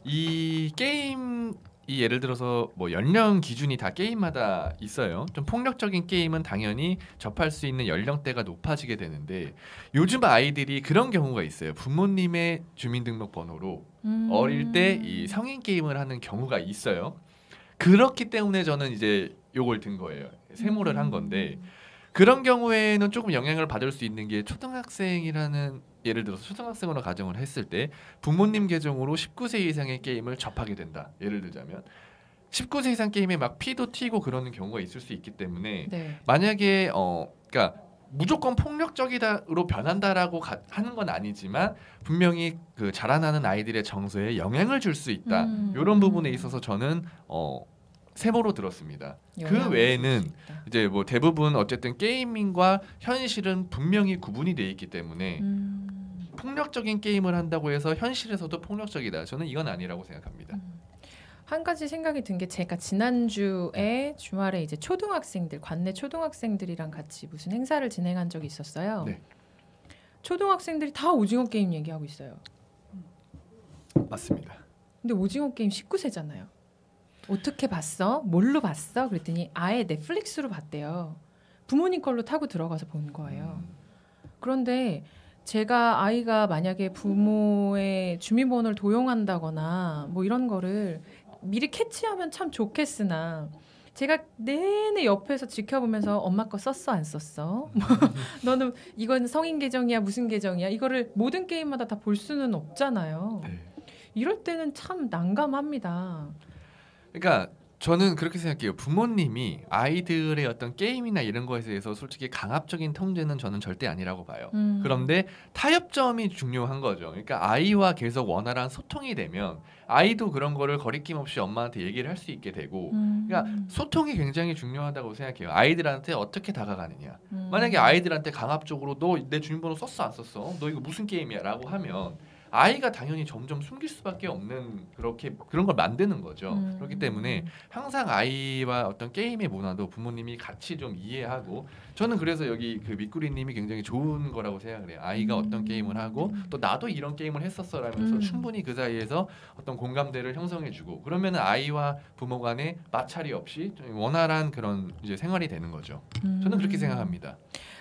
이 게임이 예를 들어서 뭐 연령 기준이 다 게임마다 있어요. 좀 폭력적인 게임은 당연히 접할 수 있는 연령대가 높아지게 되는데 요즘 아이들이 그런 경우가 있어요. 부모님의 주민등록번호로 어릴 때 이 성인 게임을 하는 경우가 있어요. 그렇기 때문에 저는 이제 요걸 든 거예요. 세모를 한 건데 그런 경우에는 조금 영향을 받을 수 있는 게 초등학생이라는 예를 들어서 초등학생으로 가정을 했을 때 부모님 계정으로 19세 이상의 게임을 접하게 된다. 예를 들자면 19세 이상 게임에 막 피도 튀고 그러는 경우가 있을 수 있기 때문에 네. 만약에 그러니까 무조건 폭력적이다로 변한다라고 하는 건 아니지만 분명히 그 자라나는 아이들의 정서에 영향을 줄 수 있다. 이런 부분에 있어서 저는 세모로 들었습니다. 그 외에는 이제 뭐 대부분 어쨌든 게이밍과 현실은 분명히 구분이 돼 있기 때문에 폭력적인 게임을 한다고 해서 현실에서도 폭력적이다. 저는 이건 아니라고 생각합니다. 한 가지 생각이 든 게 제가 지난주에 주말에 이제 초등학생들 관내 초등학생들이랑 같이 무슨 행사를 진행한 적이 있었어요. 네. 초등학생들이 다 오징어 게임 얘기하고 있어요. 맞습니다. 근데 오징어 게임 19세잖아요. 어떻게 봤어? 뭘로 봤어? 그랬더니 아예 넷플릭스로 봤대요. 부모님 걸로 타고 들어가서 본 거예요. 그런데 제가 아이가 만약에 부모의 주민번호를 도용한다거나 뭐 이런 거를 미리 캐치하면 참 좋겠으나 제가 내내 옆에서 지켜보면서 엄마 거 썼어 안 썼어? 너는 이건 성인 계정이야 무슨 계정이야? 이거를 모든 게임마다 다 볼 수는 없잖아요. 네. 이럴 때는 참 난감합니다. 그러니까 저는 그렇게 생각해요. 부모님이 아이들의 어떤 게임이나 이런 것에 대해서 솔직히 강압적인 통제는 저는 절대 아니라고 봐요. 그런데 타협점이 중요한 거죠. 그러니까 아이와 계속 원활한 소통이 되면 아이도 그런 거를 거리낌 없이 엄마한테 얘기를 할 수 있게 되고 그러니까 소통이 굉장히 중요하다고 생각해요. 아이들한테 어떻게 다가가느냐. 만약에 아이들한테 강압적으로 너 내 주민번호 썼어 안 썼어? 너 이거 무슨 게임이야? 라고 하면 아이가 당연히 점점 숨길 수밖에 없는 그런 걸 만드는 거죠. 그렇기 때문에 항상 아이와 어떤 게임의 문화도 부모님이 같이 좀 이해하고 저는 그래서 여기 그 밑구리님이 굉장히 좋은 거라고 생각을 해요. 아이가 어떤 게임을 하고 또 나도 이런 게임을 했었어라면서 충분히 그 사이에서 어떤 공감대를 형성해주고 그러면은 아이와 부모 간에 마찰이 없이 좀 원활한 그런 이제 생활이 되는 거죠. 저는 그렇게 생각합니다.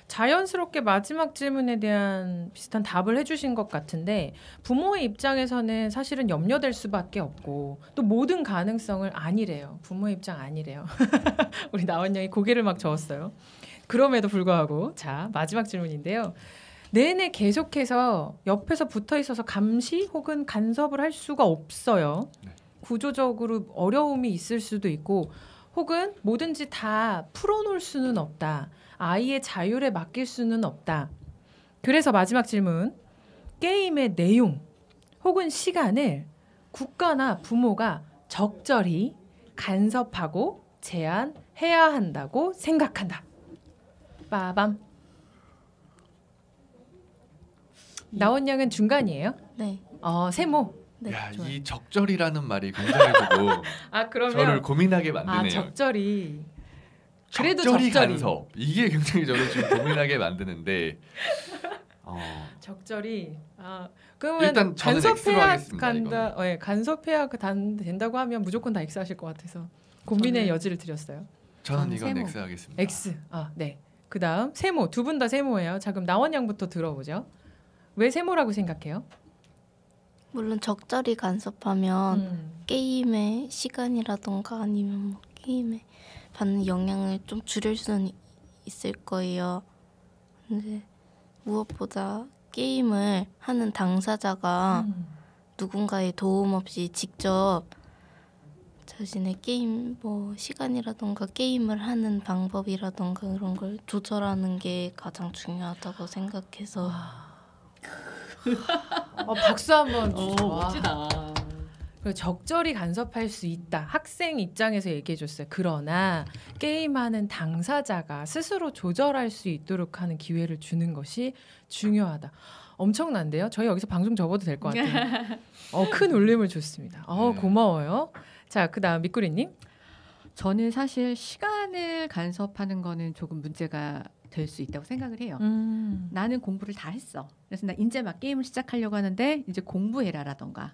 자연스럽게 마지막 질문에 대한 비슷한 답을 해주신 것 같은데 부모의 입장에서는 사실은 염려될 수밖에 없고 또 모든 가능성을 아니래요. 부모의 입장 아니래요. 우리 나원 양이 고개를 막 저었어요. 그럼에도 불구하고 자 마지막 질문인데요. 내내 계속해서 옆에서 붙어 있어서 감시 혹은 간섭을 할 수가 없어요. 구조적으로 어려움이 있을 수도 있고 혹은 뭐든지 다 풀어놓을 수는 없다. 아이의 자율에 맡길 수는 없다. 그래서 마지막 질문. 게임의 내용 혹은 시간을 국가나 부모가 적절히 간섭하고 제한해야 한다고 생각한다. 빠밤. 나원 양은 중간이에요? 네. 세모. 네. 야, 좋아요. 이 적절이라는 말이 굉장히 저도 그러면 저를 고민하게 만드네요. 적절히. 그래도 적절히 적절히. 간섭. 이게 굉장히 저를 지금 고민하게 만드는데 적절히. 그러면 일단 저는 X로 하겠습니다, 간다. 간섭해야 된다고 하면 무조건 다 X 하실 것 같아서 고민의 여지를 드렸어요. 저는 저는 이건 세모. X 하겠습니다. X. 네. 그다음 세모. 두 분 다 세모예요. 자 그럼 나원 양부터 들어보죠. 왜 세모라고 생각해요? 물론 적절히 간섭하면 게임의 시간이라던가 아니면 뭐 게임에 받는 영향을 좀 줄일 수는 있을 거예요. 근데 무엇보다 게임을 하는 당사자가 누군가의 도움 없이 직접 자신의 게임 뭐 시간이라던가 게임을 하는 방법이라던가 그런 걸 조절하는 게 가장 중요하다고 생각해서 박수 한번 주죠. 멋지다. 그리고 적절히 간섭할 수 있다. 학생 입장에서 얘기해줬어요. 그러나 게임하는 당사자가 스스로 조절할 수 있도록 하는 기회를 주는 것이 중요하다. 엄청난데요? 저희 여기서 방송 접어도 될 것 같아요. 큰 울림을 줬습니다. 고마워요. 자, 그다음 밑구리님. 저는 사실 시간을 간섭하는 거는 조금 문제가 될 수 있다고 생각을 해요. 나는 공부를 다 했어. 그래서 나 이제 막 게임을 시작하려고 하는데 이제 공부해라라던가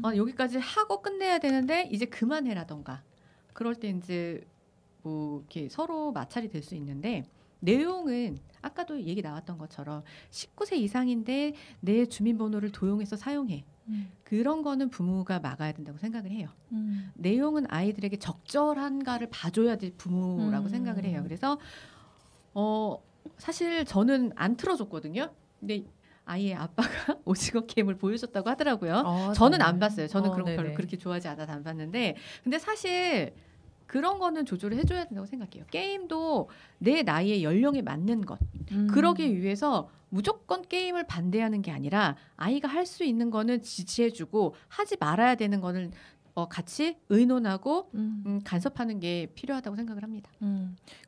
여기까지 하고 끝내야 되는데 이제 그만해라던가 그럴 때 이제 뭐 이렇게 서로 마찰이 될 수 있는데 내용은 아까도 얘기 나왔던 것처럼 19세 이상인데 내 주민번호를 도용해서 사용해. 그런 거는 부모가 막아야 된다고 생각을 해요. 내용은 아이들에게 적절한가를 봐줘야 될 부모라고 생각을 해요. 그래서 사실 저는 안 틀어줬거든요. 근데 아이의 아빠가 오징어 게임을 보여줬다고 하더라고요. 저는 안 봤어요. 저는 그런 거 별로 그렇게 좋아하지 않아서 안 봤는데 근데 사실 그런 거는 조절을 해줘야 된다고 생각해요. 게임도 내 나이의 연령에 맞는 것. 그러기 위해서 무조건 게임을 반대하는 게 아니라 아이가 할 수 있는 거는 지지해주고 하지 말아야 되는 거는 같이 의논하고 간섭하는 게 필요하다고 생각을 합니다.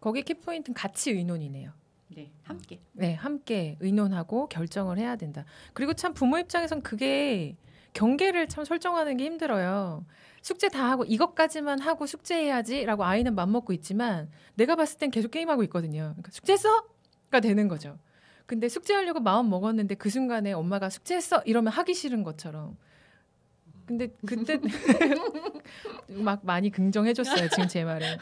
거기 키포인트는 같이 의논이네요. 네, 함께. 네, 함께 의논하고 결정을 해야 된다. 그리고 참 부모 입장에선 그게 경계를 참 설정하는 게 힘들어요. 숙제 다 하고 이것까지만 하고 숙제해야지라고 아이는 맘먹고 있지만 내가 봤을 땐 계속 게임하고 있거든요. 그러니까 숙제했어?가 되는 거죠. 근데 숙제하려고 마음 먹었는데 그 순간에 엄마가 숙제했어 이러면 하기 싫은 것처럼. 근데 그때 막 많이 긍정해줬어요. 지금 제 말은.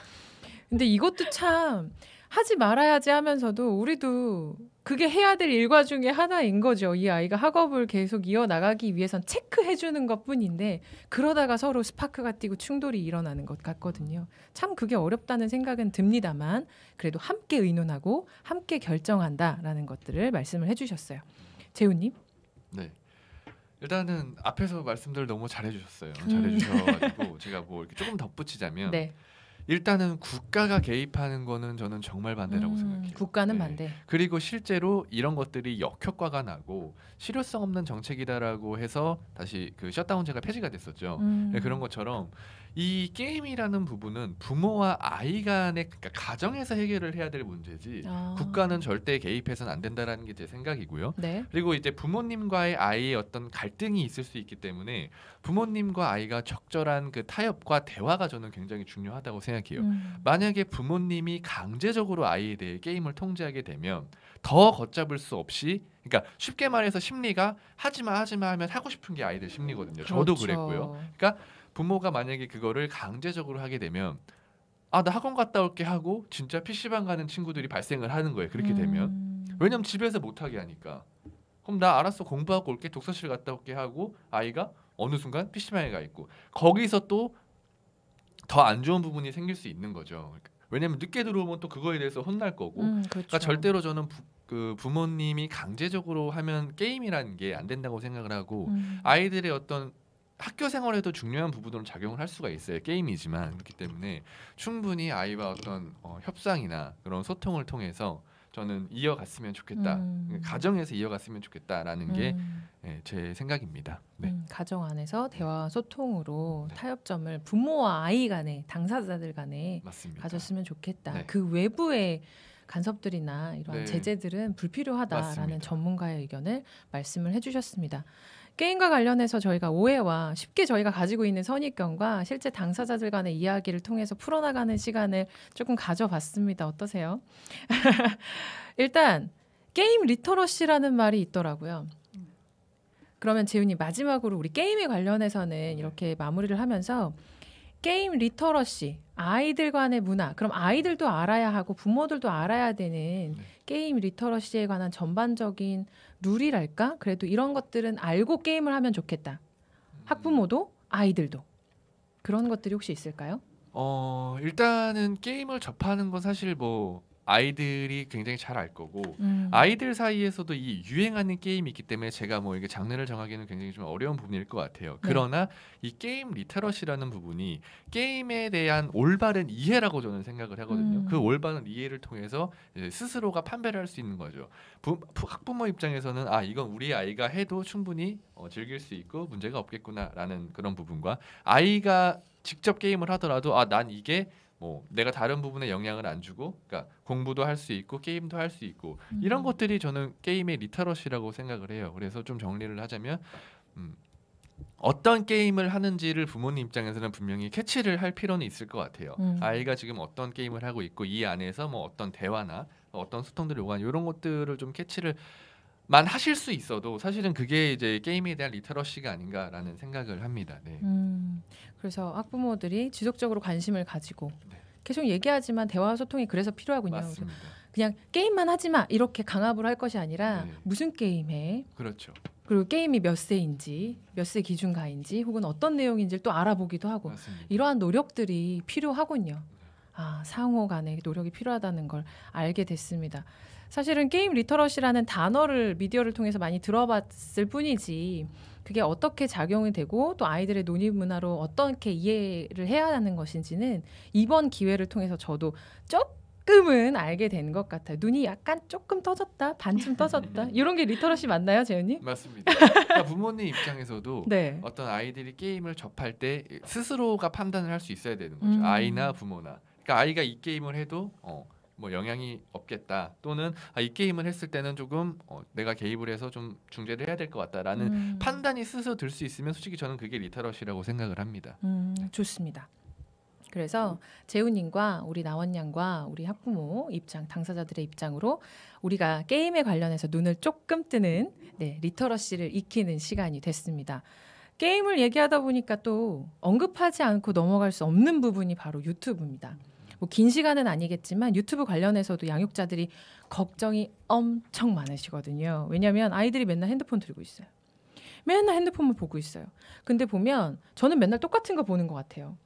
근데 이것도 참 하지 말아야지 하면서도 우리도 그게 해야 될 일과 중에 하나인 거죠. 이 아이가 학업을 계속 이어나가기 위해선 체크해주는 것뿐인데 그러다가 서로 스파크가 뛰고 충돌이 일어나는 것 같거든요. 참 그게 어렵다는 생각은 듭니다만 그래도 함께 의논하고 함께 결정한다라는 것들을 말씀을 해주셨어요. 재훈님? 네. 일단은 앞에서 말씀들 너무 잘해주셨어요. 잘해주셔가지고 제가 뭐 이렇게 조금 덧붙이자면 네. 일단은 국가가 개입하는 거는 저는 정말 반대라고 생각해요. 국가는 네. 반대. 그리고 실제로 이런 것들이 역효과가 나고 실효성 없는 정책이다라고 해서 다시 그 셧다운제가 폐지가 됐었죠. 네, 그런 것처럼 이 게임이라는 부분은 부모와 아이 간의 그러니까 가정에서 해결을 해야 될 문제지 국가는 절대 개입해서는 안 된다라는 게 제 생각이고요. 네. 그리고 이제 부모님과의 아이의 어떤 갈등이 있을 수 있기 때문에 부모님과 아이가 적절한 그 타협과 대화가 저는 굉장히 중요하다고 생각해요. 만약에 부모님이 강제적으로 아이에 대해 게임을 통제하게 되면 더 걷잡을 수 없이 그러니까 쉽게 말해서 심리가 하지마 하면 하고 싶은 게 아이들 심리거든요. 저도 그렇죠. 그랬고요. 그러니까 부모가 만약에 그거를 강제적으로 하게 되면 아, 나 학원 갔다 올게 하고 진짜 PC방 가는 친구들이 발생을 하는 거예요. 그렇게 되면. 왜냐면 집에서 못하게 하니까. 그럼 나 알았어 공부하고 올게 독서실 갔다 올게 하고 아이가 어느 순간 PC방에 가 있고 거기서 또 더 안 좋은 부분이 생길 수 있는 거죠. 왜냐면 늦게 들어오면 또 그거에 대해서 혼날 거고 그렇죠. 그러니까 절대로 저는 그 부모님이 강제적으로 하면 게임이라는 게 안 된다고 생각을 하고 아이들의 어떤 학교 생활에도 중요한 부분으로 작용을 할 수가 있어요. 게임이지만 그렇기 때문에 충분히 아이와 어떤 협상이나 그런 소통을 통해서 저는 이어갔으면 좋겠다. 가정에서 이어갔으면 좋겠다라는 게 제 생각입니다. 네. 가정 안에서 대화 소통으로 네. 타협점을 부모와 아이 간에 당사자들 간에 맞습니다. 가졌으면 좋겠다. 네. 그 외부의 간섭들이나 이런 네. 제재들은 불필요하다라는 맞습니다. 전문가의 의견을 말씀을 해주셨습니다. 게임과 관련해서 저희가 오해와 쉽게 저희가 가지고 있는 선입견과 실제 당사자들 간의 이야기를 통해서 풀어나가는 시간을 조금 가져봤습니다. 어떠세요? 일단 게임 리터러시라는 말이 있더라고요. 그러면 재훈이 마지막으로 우리 게임에 관련해서는 이렇게 마무리를 하면서 게임 리터러시, 아이들 간의 문화, 그럼 아이들도 알아야 하고 부모들도 알아야 되는 게임 리터러시에 관한 전반적인 룰이랄까? 그래도 이런 것들은 알고 게임을 하면 좋겠다. 학부모도 아이들도. 그런 것들이 혹시 있을까요? 일단은 게임을 접하는 건 사실 뭐 아이들이 굉장히 잘 알 거고 아이들 사이에서도 이 유행하는 게임이 있기 때문에 제가 뭐 이게 장르를 정하기는 굉장히 좀 어려운 부분일 것 같아요. 그러나 이 게임 리터러시라는 부분이 게임에 대한 올바른 이해라고 저는 생각을 하거든요. 그 올바른 이해를 통해서 이제 스스로가 판별을 할 수 있는 거죠. 학부모 입장에서는 아 이건 우리 아이가 해도 충분히 즐길 수 있고 문제가 없겠구나라는 그런 부분과 아이가 직접 게임을 하더라도 아 난 이게 뭐 내가 다른 부분에 영향을 안 주고 그러니까 공부도 할 수 있고 게임도 할 수 있고 이런 것들이 저는 게임의 리터러시라고 생각을 해요. 그래서 좀 정리를 하자면 어떤 게임을 하는지를 부모님 입장에서는 분명히 캐치를 할 필요는 있을 것 같아요. 아이가 지금 어떤 게임을 하고 있고 이 안에서 뭐 어떤 대화나 어떤 소통들이 오가는 이런 것들을 좀 캐치를 만 하실 수 있어도 사실은 그게 이제 게임에 대한 리터러시가 아닌가라는 생각을 합니다. 네. 그래서 학부모들이 지속적으로 관심을 가지고 네. 계속 얘기하지만 대화 소통이 그래서 필요하군요. 맞습니다. 그냥 게임만 하지 마 이렇게 강압을 할 것이 아니라 네. 무슨 게임해? 그렇죠. 그리고 게임이 몇 세인지, 몇 세 기준가인지 혹은 어떤 내용인지를 또 알아보기도 하고 맞습니다. 이러한 노력들이 필요하군요. 아, 상호 간의 노력이 필요하다는 걸 알게 됐습니다. 사실은 게임 리터러시라는 단어를 미디어를 통해서 많이 들어봤을 뿐이지 그게 어떻게 작용이 되고 또 아이들의 논의 문화로 어떻게 이해를 해야 하는 것인지는 이번 기회를 통해서 저도 조금은 알게 된 것 같아요. 눈이 약간 조금 떠졌다, 반쯤 떠졌다. 이런 게 리터러시 맞나요, 재현님? 맞습니다. 그러니까 부모님 입장에서도 네. 어떤 아이들이 게임을 접할 때 스스로가 판단을 할 수 있어야 되는 거죠. 아이나 부모나. 그러니까 아이가 이 게임을 해도 뭐 영향이 없겠다 또는 이 게임을 했을 때는 조금 내가 개입을 해서 좀 중재를 해야 될 것 같다라는 판단이 스스로 들 수 있으면 솔직히 저는 그게 리터러시라고 생각을 합니다. 좋습니다. 그래서 재훈님과 우리 나원 양과 우리 학부모 입장, 당사자들의 입장으로 우리가 게임에 관련해서 눈을 조금 뜨는 리터러시를 익히는 시간이 됐습니다. 게임을 얘기하다 보니까 또 언급하지 않고 넘어갈 수 없는 부분이 바로 유튜브입니다. 뭐 긴 시간은 아니겠지만 유튜브 관련해서도 양육자들이 걱정이 엄청 많으시거든요. 왜냐하면 아이들이 맨날 핸드폰 들고 있어요. 맨날 핸드폰만 보고 있어요. 근데 보면 저는 맨날 똑같은 거 보는 것 같아요.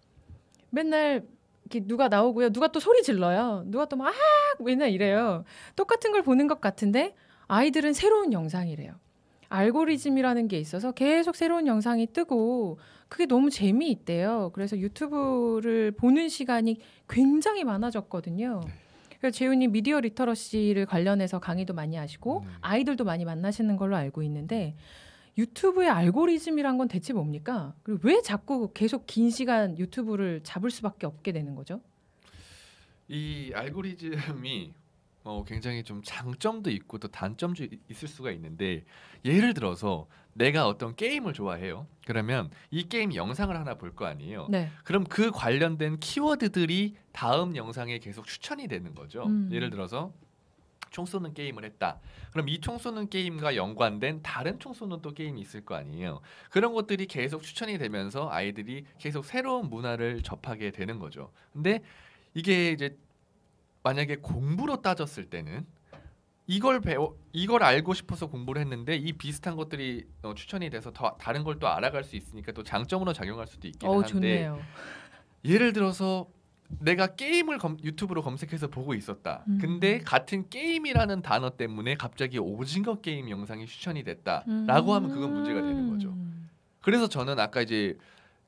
맨날 이렇게 누가 나오고요. 누가 또 소리 질러요. 누가 또 막 맨날 이래요. 똑같은 걸 보는 것 같은데 아이들은 새로운 영상이래요. 알고리즘이라는 게 있어서 계속 새로운 영상이 뜨고 그게 너무 재미있대요. 그래서 유튜브를 보는 시간이 굉장히 많아졌거든요. 그래서 재훈이 미디어 리터러시를 관련해서 강의도 많이 하시고 아이들도 많이 만나시는 걸로 알고 있는데 유튜브의 알고리즘이란 건 대체 뭡니까? 그리고 왜 자꾸 계속 긴 시간 유튜브를 잡을 수밖에 없게 되는 거죠? 이 알고리즘이 굉장히 좀 장점도 있고 또 단점도 있을 수가 있는데 예를 들어서 내가 어떤 게임을 좋아해요. 그러면 이 게임 영상을 하나 볼 거 아니에요. 네. 그럼 그 관련된 키워드들이 다음 영상에 계속 추천이 되는 거죠. 예를 들어서 총 쏘는 게임을 했다. 그럼 이 총 쏘는 게임과 연관된 다른 총 쏘는 또 게임이 있을 거 아니에요. 그런 것들이 계속 추천이 되면서 아이들이 계속 새로운 문화를 접하게 되는 거죠. 근데 이게 이제 만약에 공부로 따졌을 때는 이걸 알고 싶어서 공부를 했는데 이 비슷한 것들이 추천이 돼서 더 다른 걸 또 알아갈 수 있으니까 또 장점으로 작용할 수도 있긴 한데 좋네요. 예를 들어서 내가 게임을 유튜브로 검색해서 보고 있었다. 근데 같은 게임이라는 단어 때문에 갑자기 오징어 게임 영상이 추천이 됐다라고 하면 그건 문제가 되는 거죠. 그래서 저는 아까 이제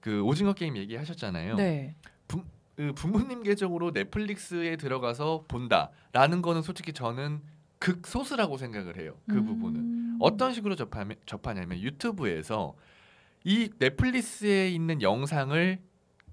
그 오징어 게임 얘기하셨잖아요. 네. 부모님 계정으로 넷플릭스에 들어가서 본다라는 거는 솔직히 저는 극소수라고 생각을 해요. 그 부분은 어떤 식으로 접하냐면 유튜브에서 이 넷플릭스에 있는 영상을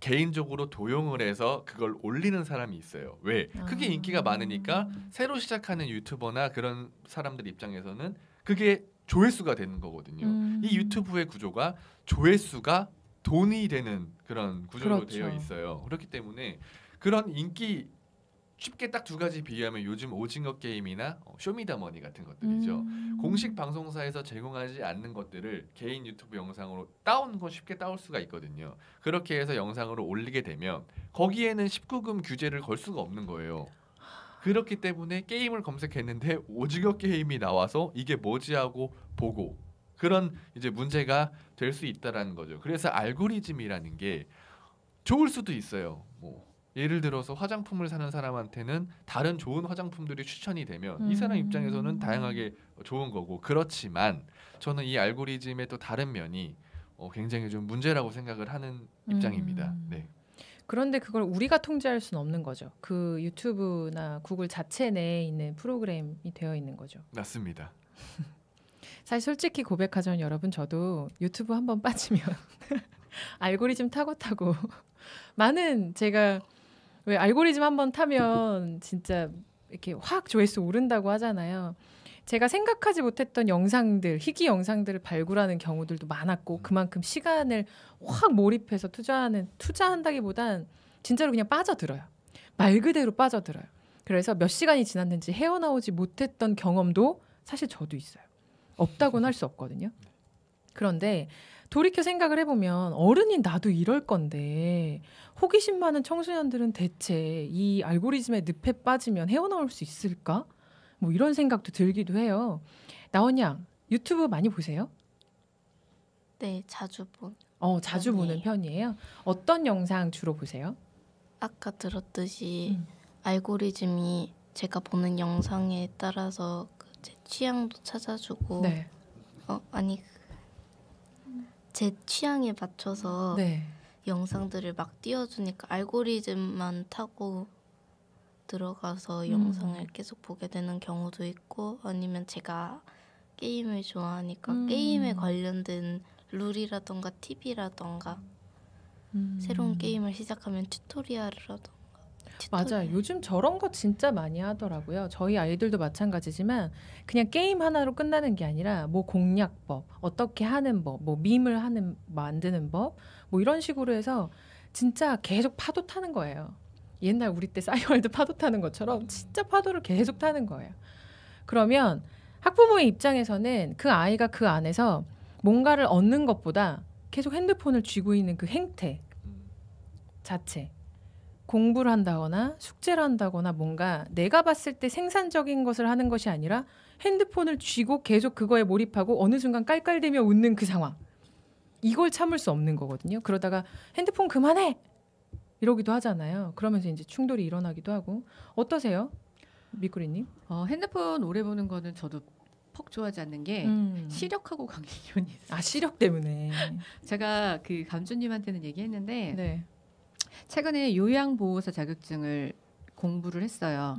개인적으로 도용을 해서 그걸 올리는 사람이 있어요. 왜? 그게 인기가 많으니까 새로 시작하는 유튜버나 그런 사람들 입장에서는 그게 조회수가 되는 거거든요. 이 유튜브의 구조가 조회수가 돈이 되는 그런 구조로 그렇죠. 되어 있어요. 그렇기 때문에 그런 인기 쉽게 딱 두 가지 비교하면 요즘 오징어 게임이나 쇼미더머니 같은 것들이죠. 공식 방송사에서 제공하지 않는 것들을 개인 유튜브 영상으로 쉽게 따올 수가 있거든요. 그렇게 해서 영상으로 올리게 되면 거기에는 19금 규제를 걸 수가 없는 거예요. 그렇기 때문에 게임을 검색했는데 오징어 게임이 나와서 이게 뭐지 하고 보고 그런 이제 문제가 될 수 있다라는 거죠. 그래서 알고리즘이라는 게 좋을 수도 있어요. 예를 들어서 화장품을 사는 사람한테는 다른 좋은 화장품들이 추천이 되면 이 사람 입장에서는 다양하게 좋은 거고 그렇지만 저는 이 알고리즘의 또 다른 면이 굉장히 좀 문제라고 생각을 하는 입장입니다. 네. 그런데 그걸 우리가 통제할 수는 없는 거죠. 그 유튜브나 구글 자체 내에 있는 프로그램이 되어 있는 거죠. 맞습니다. 사실 솔직히 고백하자면 여러분 저도 유튜브 한번 빠지면 알고리즘 타고 많은 제가 왜 알고리즘 한번 타면 진짜 이렇게 확 조회수 오른다고 하잖아요. 제가 생각하지 못했던 영상들, 희귀 영상들을 발굴하는 경우들도 많았고 그만큼 시간을 확 몰입해서 투자한다기보단 진짜로 그냥 빠져들어요. 말 그대로 빠져들어요. 그래서 몇 시간이 지났는지 헤어나오지 못했던 경험도 사실 저도 있어요. 없다고는 할 수 없거든요. 그런데 돌이켜 생각을 해보면 어른인 나도 이럴 건데 호기심 많은 청소년들은 대체 이 알고리즘의 늪에 빠지면 헤어나올 수 있을까? 뭐 이런 생각도 들기도 해요. 나원 양 유튜브 많이 보세요? 네, 자주 자주 보는 편이에요. 어떤 영상 주로 보세요? 아까 들었듯이 알고리즘이 제가 보는 영상에 따라서 제 취향도 찾아주고 네. 제 취향에 맞춰서 네. 영상들을 막 띄워주니까 알고리즘만 타고 들어가서 영상을 계속 보게 되는 경우도 있고 아니면 제가 게임을 좋아하니까 게임에 관련된 룰이라던가 팁이라던가 새로운 게임을 시작하면 튜토리얼이라던가 맞아요. 요즘 저런 거 진짜 많이 하더라고요. 저희 아이들도 마찬가지지만 그냥 게임 하나로 끝나는 게 아니라 뭐 공략법, 어떻게 하는 법, 뭐 밈을 만드는 법, 뭐 이런 식으로 해서 진짜 계속 파도 타는 거예요. 옛날 우리 때 싸이월드 파도 타는 것처럼 진짜 파도를 계속 타는 거예요. 그러면 학부모의 입장에서는 그 아이가 그 안에서 뭔가를 얻는 것보다 계속 핸드폰을 쥐고 있는 그 행태 자체, 공부를 한다거나 숙제를 한다거나 뭔가 내가 봤을 때 생산적인 것을 하는 것이 아니라 핸드폰을 쥐고 계속 그거에 몰입하고 어느 순간 깔깔대며 웃는 그 상황, 이걸 참을 수 없는 거거든요. 그러다가 핸드폰 그만해 이러기도 하잖아요. 그러면서 이제 충돌이 일어나기도 하고. 어떠세요, 미꾸리님? 핸드폰 오래 보는 거는 저도 퍽 좋아하지 않는 게 시력하고 관계연이 있어요. 아, 시력 때문에. 제가 그 감주님한테는 얘기했는데 네. 최근에 요양보호사 자격증을 공부를 했어요.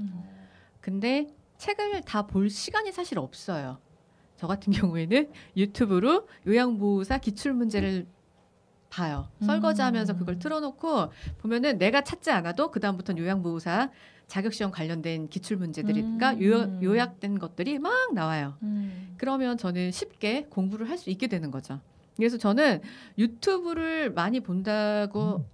근데 책을 다 볼 시간이 사실 없어요. 저 같은 경우에는 유튜브로 요양보호사 기출문제를 봐요. 설거지하면서 그걸 틀어놓고 보면은 내가 찾지 않아도 그 다음부터는 요양보호사 자격시험 관련된 기출문제들이니까 요약된 것들이 막 나와요. 그러면 저는 쉽게 공부를 할 수 있게 되는 거죠. 그래서 저는 유튜브를 많이 본다고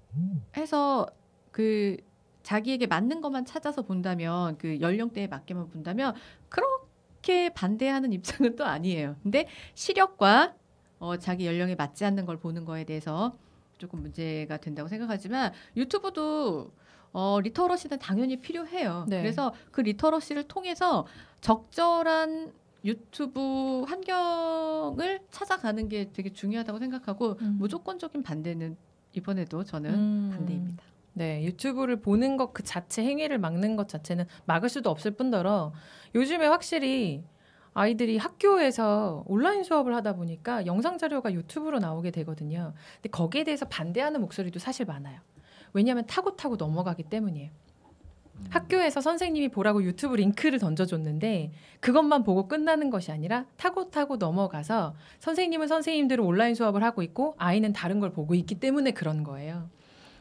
해서 그 자기에게 맞는 것만 찾아서 본다면, 그 연령대에 맞게만 본다면 그렇게 반대하는 입장은 또 아니에요. 근데 시력과 자기 연령에 맞지 않는 걸 보는 거에 대해서 조금 문제가 된다고 생각하지만, 유튜브도 리터러시는 당연히 필요해요. 네. 그래서 그 리터러시를 통해서 적절한 유튜브 환경을 찾아가는 게 되게 중요하다고 생각하고 무조건적인 반대는 이번에도 저는 반대입니다. 네, 유튜브를 보는 것 그 자체, 행위를 막는 것 자체는 막을 수도 없을 뿐더러 요즘에 확실히 아이들이 학교에서 온라인 수업을 하다 보니까 영상 자료가 유튜브로 나오게 되거든요. 근데 거기에 대해서 반대하는 목소리도 사실 많아요. 왜냐하면 타고 넘어가기 때문이에요. 학교에서 선생님이 보라고 유튜브 링크를 던져줬는데 그것만 보고 끝나는 것이 아니라 타고 넘어가서 선생님은 선생님대로 온라인 수업을 하고 있고 아이는 다른 걸 보고 있기 때문에 그런 거예요.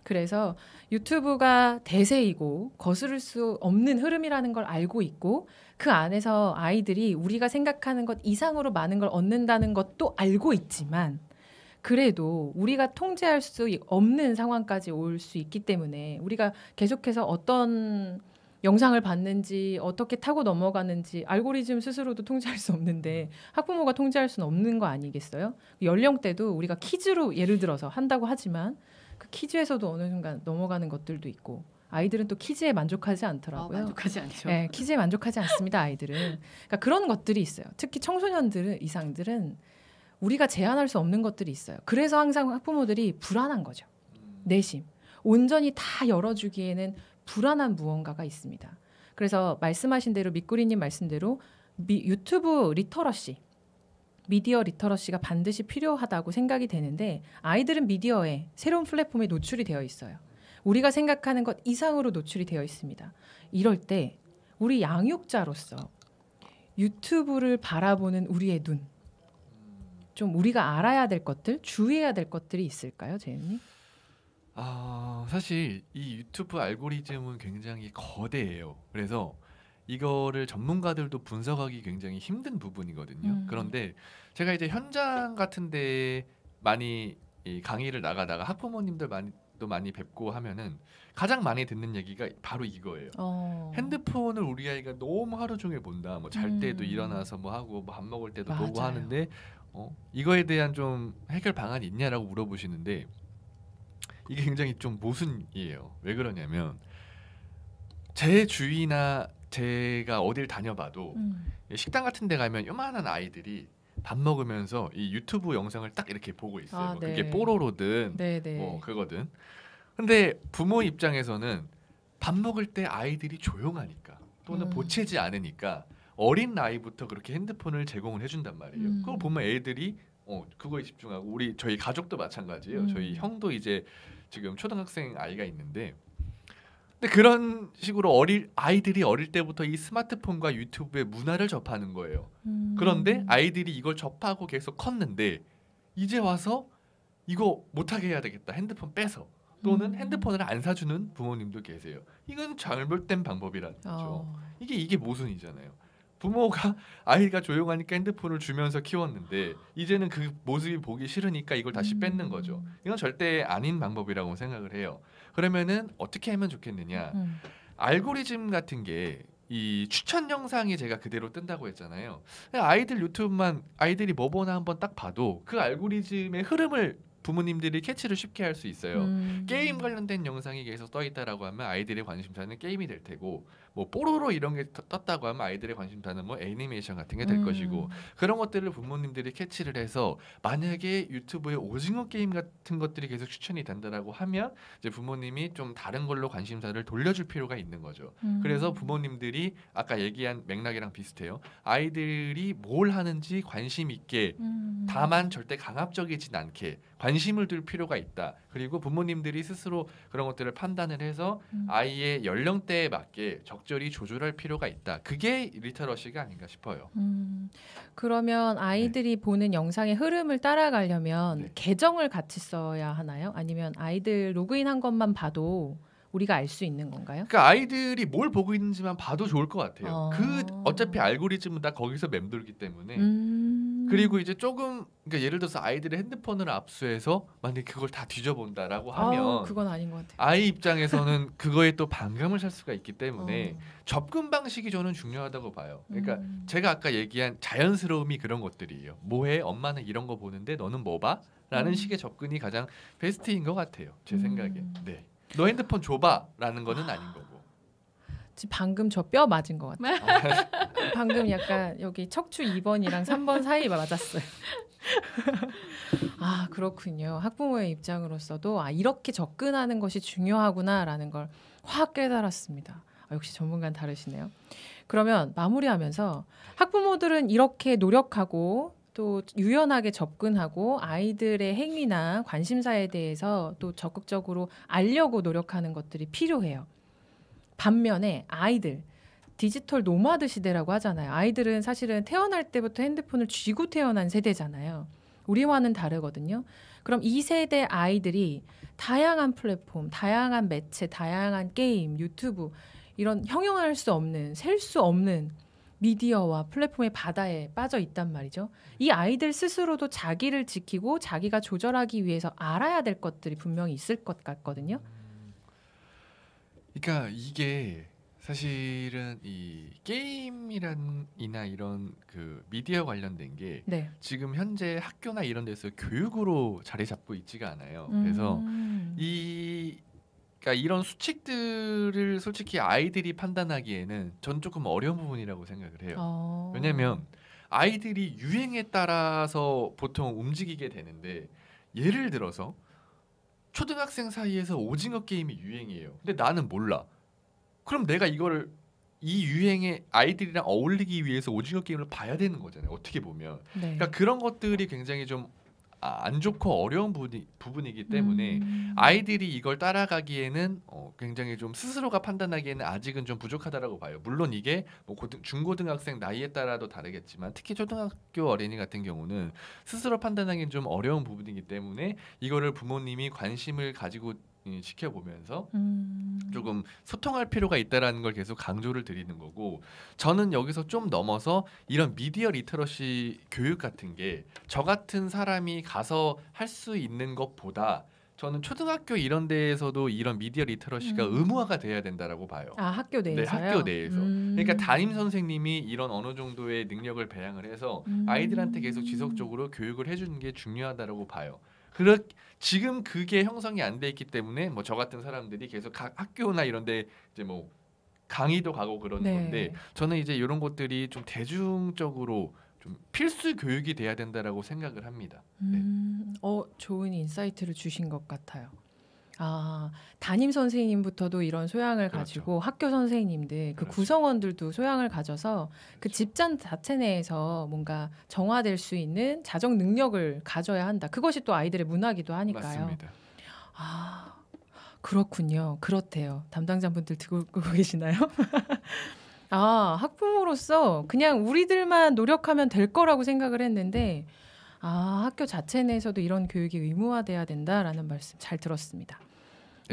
그래서 유튜브가 대세이고 거스를 수 없는 흐름이라는 걸 알고 있고, 그 안에서 아이들이 우리가 생각하는 것 이상으로 많은 걸 얻는다는 것도 알고 있지만, 그래도 우리가 통제할 수 없는 상황까지 올 수 있기 때문에 우리가 계속해서 어떤 영상을 봤는지 어떻게 타고 넘어가는지 알고리즘 스스로도 통제할 수 없는데 학부모가 통제할 수는 없는 거 아니겠어요? 연령대도 우리가 키즈로 예를 들어서 한다고 하지만 그 키즈에서도 어느 순간 넘어가는 것들도 있고, 아이들은 또 키즈에 만족하지 않더라고요. 만족하지 않죠. 네, 키즈에 만족하지 않습니다, 아이들은. 그러니까 그런 것들이 있어요. 특히 청소년들 이상들은 우리가 제한할 수 없는 것들이 있어요. 그래서 항상 학부모들이 불안한 거죠. 내심. 온전히 다 열어주기에는 불안한 무언가가 있습니다. 그래서 말씀하신 대로, 미꾸리님 말씀대로 유튜브 리터러시, 미디어 리터러시가 반드시 필요하다고 생각이 되는데, 아이들은 미디어에, 새로운 플랫폼에 노출이 되어 있어요. 우리가 생각하는 것 이상으로 노출이 되어 있습니다. 이럴 때 우리 양육자로서 유튜브를 바라보는 우리의 눈, 좀 우리가 알아야 될 것들, 주의해야 될 것들이 있을까요, 재윤님? 사실 이 유튜브 알고리즘은 굉장히 거대해요. 그래서 이거를 전문가들도 분석하기 굉장히 힘든 부분이거든요. 그런데 제가 이제 현장 같은데 많이 이 강의를 나가다가 학부모님들 많이 뵙고 하면은 가장 많이 듣는 얘기가 바로 이거예요. 핸드폰을 우리 아이가 너무 하루 종일 본다. 뭐 잘 때도 일어나서 뭐 하고, 뭐 밥 먹을 때도 맞아요. 보고 하는데 이거에 대한 좀 해결 방안이 있냐라고 물어보시는데, 이게 굉장히 좀 모순이에요. 왜 그러냐면 제 주위나 제가 어딜 다녀봐도 식당 같은 데 가면 요만한 아이들이 밥 먹으면서 이 유튜브 영상을 딱 이렇게 보고 있어요. 네. 그게 뽀로로든 네네. 뭐 그거든. 근데 부모 입장에서는 밥 먹을 때 아이들이 조용하니까 또는 보채지 않으니까 어린 나이부터 그렇게 핸드폰을 제공을 해준단 말이에요. 그걸 보면 애들이 그거에 집중하고, 저희 가족도 마찬가지예요. 저희 형도 이제 지금 초등학생 아이가 있는데, 근데 그런 식으로 아이들이 어릴 때부터 이 스마트폰과 유튜브의 문화를 접하는 거예요. 그런데 아이들이 이걸 접하고 계속 컸는데 이제 와서 이거 못하게 해야 되겠다, 핸드폰 빼서 또는 핸드폰을 안 사주는 부모님도 계세요. 이건 잘못된 방법이라죠. 이게 모순이잖아요. 부모가 아이가 조용하니까 핸드폰을 주면서 키웠는데 이제는 그 모습이 보기 싫으니까 이걸 다시 뺏는 거죠. 이건 절대 아닌 방법이라고 생각을 해요. 그러면은 어떻게 하면 좋겠느냐? 알고리즘 같은 게 이 추천 영상이 제가 그대로 뜬다고 했잖아요. 아이들 유튜브만 아이들이 뭐 보나 한번 딱 봐도 그 알고리즘의 흐름을 부모님들이 캐치를 쉽게 할 수 있어요. 게임 관련된 영상이 계속 떠 있다라고 하면 아이들의 관심사는 게임이 될 테고, 뭐 뽀로로 이런 게 떴다고 하면 아이들의 관심사는 뭐 애니메이션 같은 게 될 것이고, 그런 것들을 부모님들이 캐치를 해서 만약에 유튜브에 오징어 게임 같은 것들이 계속 추천이 된다라고 하면 이제 부모님이 좀 다른 걸로 관심사를 돌려줄 필요가 있는 거죠. 그래서 부모님들이 아까 얘기한 맥락이랑 비슷해요. 아이들이 뭘 하는지 관심 있게, 다만 절대 강압적이진 않게 관심을 둘 필요가 있다. 그리고 부모님들이 스스로 그런 것들을 판단을 해서 아이의 연령대에 맞게 적절히 조절할 필요가 있다. 그게 리터러시가 아닌가 싶어요. 그러면 아이들이 보는 영상의 흐름을 따라가려면 네. 계정을 같이 써야 하나요? 아니면 아이들 로그인한 것만 봐도 우리가 알 수 있는 건가요? 그러니까 아이들이 뭘 보고 있는지만 봐도 좋을 것 같아요. 어차피 알고리즘은 다 거기서 맴돌기 때문에. 그리고 이제 조금, 그러니까 예를 들어서 아이들의 핸드폰을 압수해서 만약 그걸 다 뒤져본다라고 하면 그건 아닌 것 같아요. 아이 입장에서는 그거에 또 반감을 살 수가 있기 때문에 접근 방식이 저는 중요하다고 봐요. 그러니까 제가 아까 얘기한 자연스러움이 그런 것들이에요. 뭐해? 엄마는 이런 거 보는데 너는 뭐 봐? 라는 식의 접근이 가장 베스트인 것 같아요. 제 생각에. 네. 너 핸드폰 줘봐라는 거는 아닌 거고. 지금 방금 저 뼈 맞은 것 같아요. 방금 약간 여기 척추 2번이랑 3번 사이 맞았어요. 아, 그렇군요. 학부모의 입장으로서도 이렇게 접근하는 것이 중요하구나라는 걸 확 깨달았습니다. 역시 전문가는 다르시네요. 그러면 마무리하면서 학부모들은 이렇게 노력하고 또 유연하게 접근하고 아이들의 행위나 관심사에 대해서 또 적극적으로 알려고 노력하는 것들이 필요해요. 반면에 아이들, 디지털 노마드 시대라고 하잖아요. 아이들은 사실은 태어날 때부터 핸드폰을 쥐고 태어난 세대잖아요. 우리와는 다르거든요. 그럼 이 세대 아이들이 다양한 플랫폼, 다양한 매체, 다양한 게임, 유튜브 이런 형용할 수 없는, 셀 수 없는 미디어와 플랫폼의 바다에 빠져 있단 말이죠. 이 아이들 스스로도 자기를 지키고 자기가 조절하기 위해서 알아야 될 것들이 분명히 있을 것 같거든요. 그러니까 이게 사실은 이 게임이나 이런 그 미디어 관련된 게 네. 지금 현재 학교나 이런 데서 교육으로 자리 잡고 있지가 않아요. 그래서 그러니까 이런 수칙들을 솔직히 아이들이 판단하기에는 전 조금 어려운 부분이라고 생각을 해요. 왜냐하면 아이들이 유행에 따라서 보통 움직이게 되는데, 예를 들어서 초등학생 사이에서 오징어 게임이 유행이에요. 근데 나는 몰라. 그럼 내가 이거를 이 유행에 아이들이랑 어울리기 위해서 오징어 게임을 봐야 되는 거잖아요. 어떻게 보면. 네. 그러니까 그런 것들이 굉장히 좀 안 좋고 어려운 부분이기 때문에 아이들이 이걸 따라가기에는 굉장히 좀 스스로가 판단하기에는 아직은 좀 부족하다라고 봐요. 물론 이게 뭐 중고등학생 나이에 따라도 다르겠지만 특히 초등학교 어린이 같은 경우는 스스로 판단하기는 좀 어려운 부분이기 때문에 이거를 부모님이 관심을 가지고 지켜보면서 조금 소통할 필요가 있다라는 걸 계속 강조를 드리는 거고, 저는 여기서 좀 넘어서 이런 미디어 리터러시 교육 같은 게 저 같은 사람이 가서 할 수 있는 것보다 저는 초등학교 이런 데에서도 이런 미디어 리터러시가 의무화가 돼야 된다라고 봐요. 학교 내에서요? 네, 학교 내에서. 그러니까 담임 선생님이 이런 어느 정도의 능력을 배양을 해서 아이들한테 계속 지속적으로 교육을 해주는 게 중요하다고 봐요. 지금 그게 형성이 안 돼 있기 때문에 뭐 저 같은 사람들이 계속 학교나 이런데 이제 뭐 강의도 가고 그러는 건데, 저는 이제 이런 것들이 좀 대중적으로 좀 필수 교육이 돼야 된다라고 생각을 합니다. 네. 좋은 인사이트를 주신 것 같아요. 담임 선생님부터도 이런 소양을 가지고 학교 선생님들, 그 구성원들도 소양을 가져서 그 집단 자체 내에서 뭔가 정화될 수 있는 자정 능력을 가져야 한다. 그것이 또 아이들의 문화기도 하니까요. 맞습니다. 그렇군요. 그렇대요. 담당자분들 듣고 계시나요? 학부모로서 그냥 우리들만 노력하면 될 거라고 생각을 했는데 학교 자체 내에서도 이런 교육이 의무화돼야 된다라는 말씀 잘 들었습니다.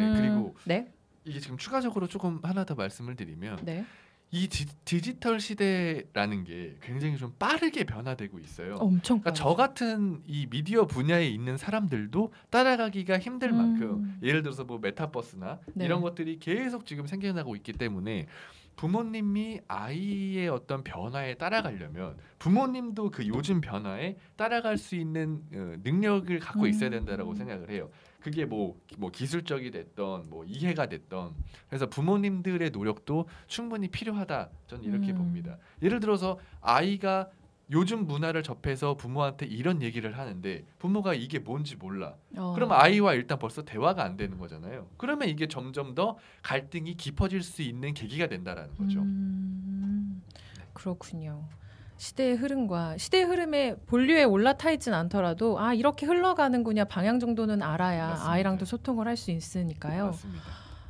네, 그리고 네. 이게 지금 추가적으로 조금 하나 더 말씀을 드리면 네. 이 디지털 시대라는 게 굉장히 좀 빠르게 변화되고 있어요. 엄청 그러니까 저 같은 이 미디어 분야에 있는 사람들도 따라가기가 힘들 만큼 예를 들어서 뭐 메타버스나 네. 이런 것들이 계속 지금 생겨나고 있기 때문에 부모님이 아이의 어떤 변화에 따라가려면 부모님도 그 요즘 변화에 따라갈 수 있는 능력을 갖고 있어야 된다라고 생각을 해요. 그게 뭐 기술적이 됐던 뭐 이해가 됐던 그래서 부모님들의 노력도 충분히 필요하다. 전 이렇게 봅니다. 예를 들어서 아이가 요즘 문화를 접해서 부모한테 이런 얘기를 하는데 부모가 이게 뭔지 몰라. 그러면 아이와 일단 벌써 대화가 안 되는 거잖아요. 그러면 이게 점점 더 갈등이 깊어질 수 있는 계기가 된다라는 거죠. 그렇군요. 시대의 흐름에 본류에 올라타 있진 않더라도 이렇게 흘러가는구나 방향 정도는 알아야 맞습니다. 아이랑도 소통을 할 수 있으니까요. 맞습니다.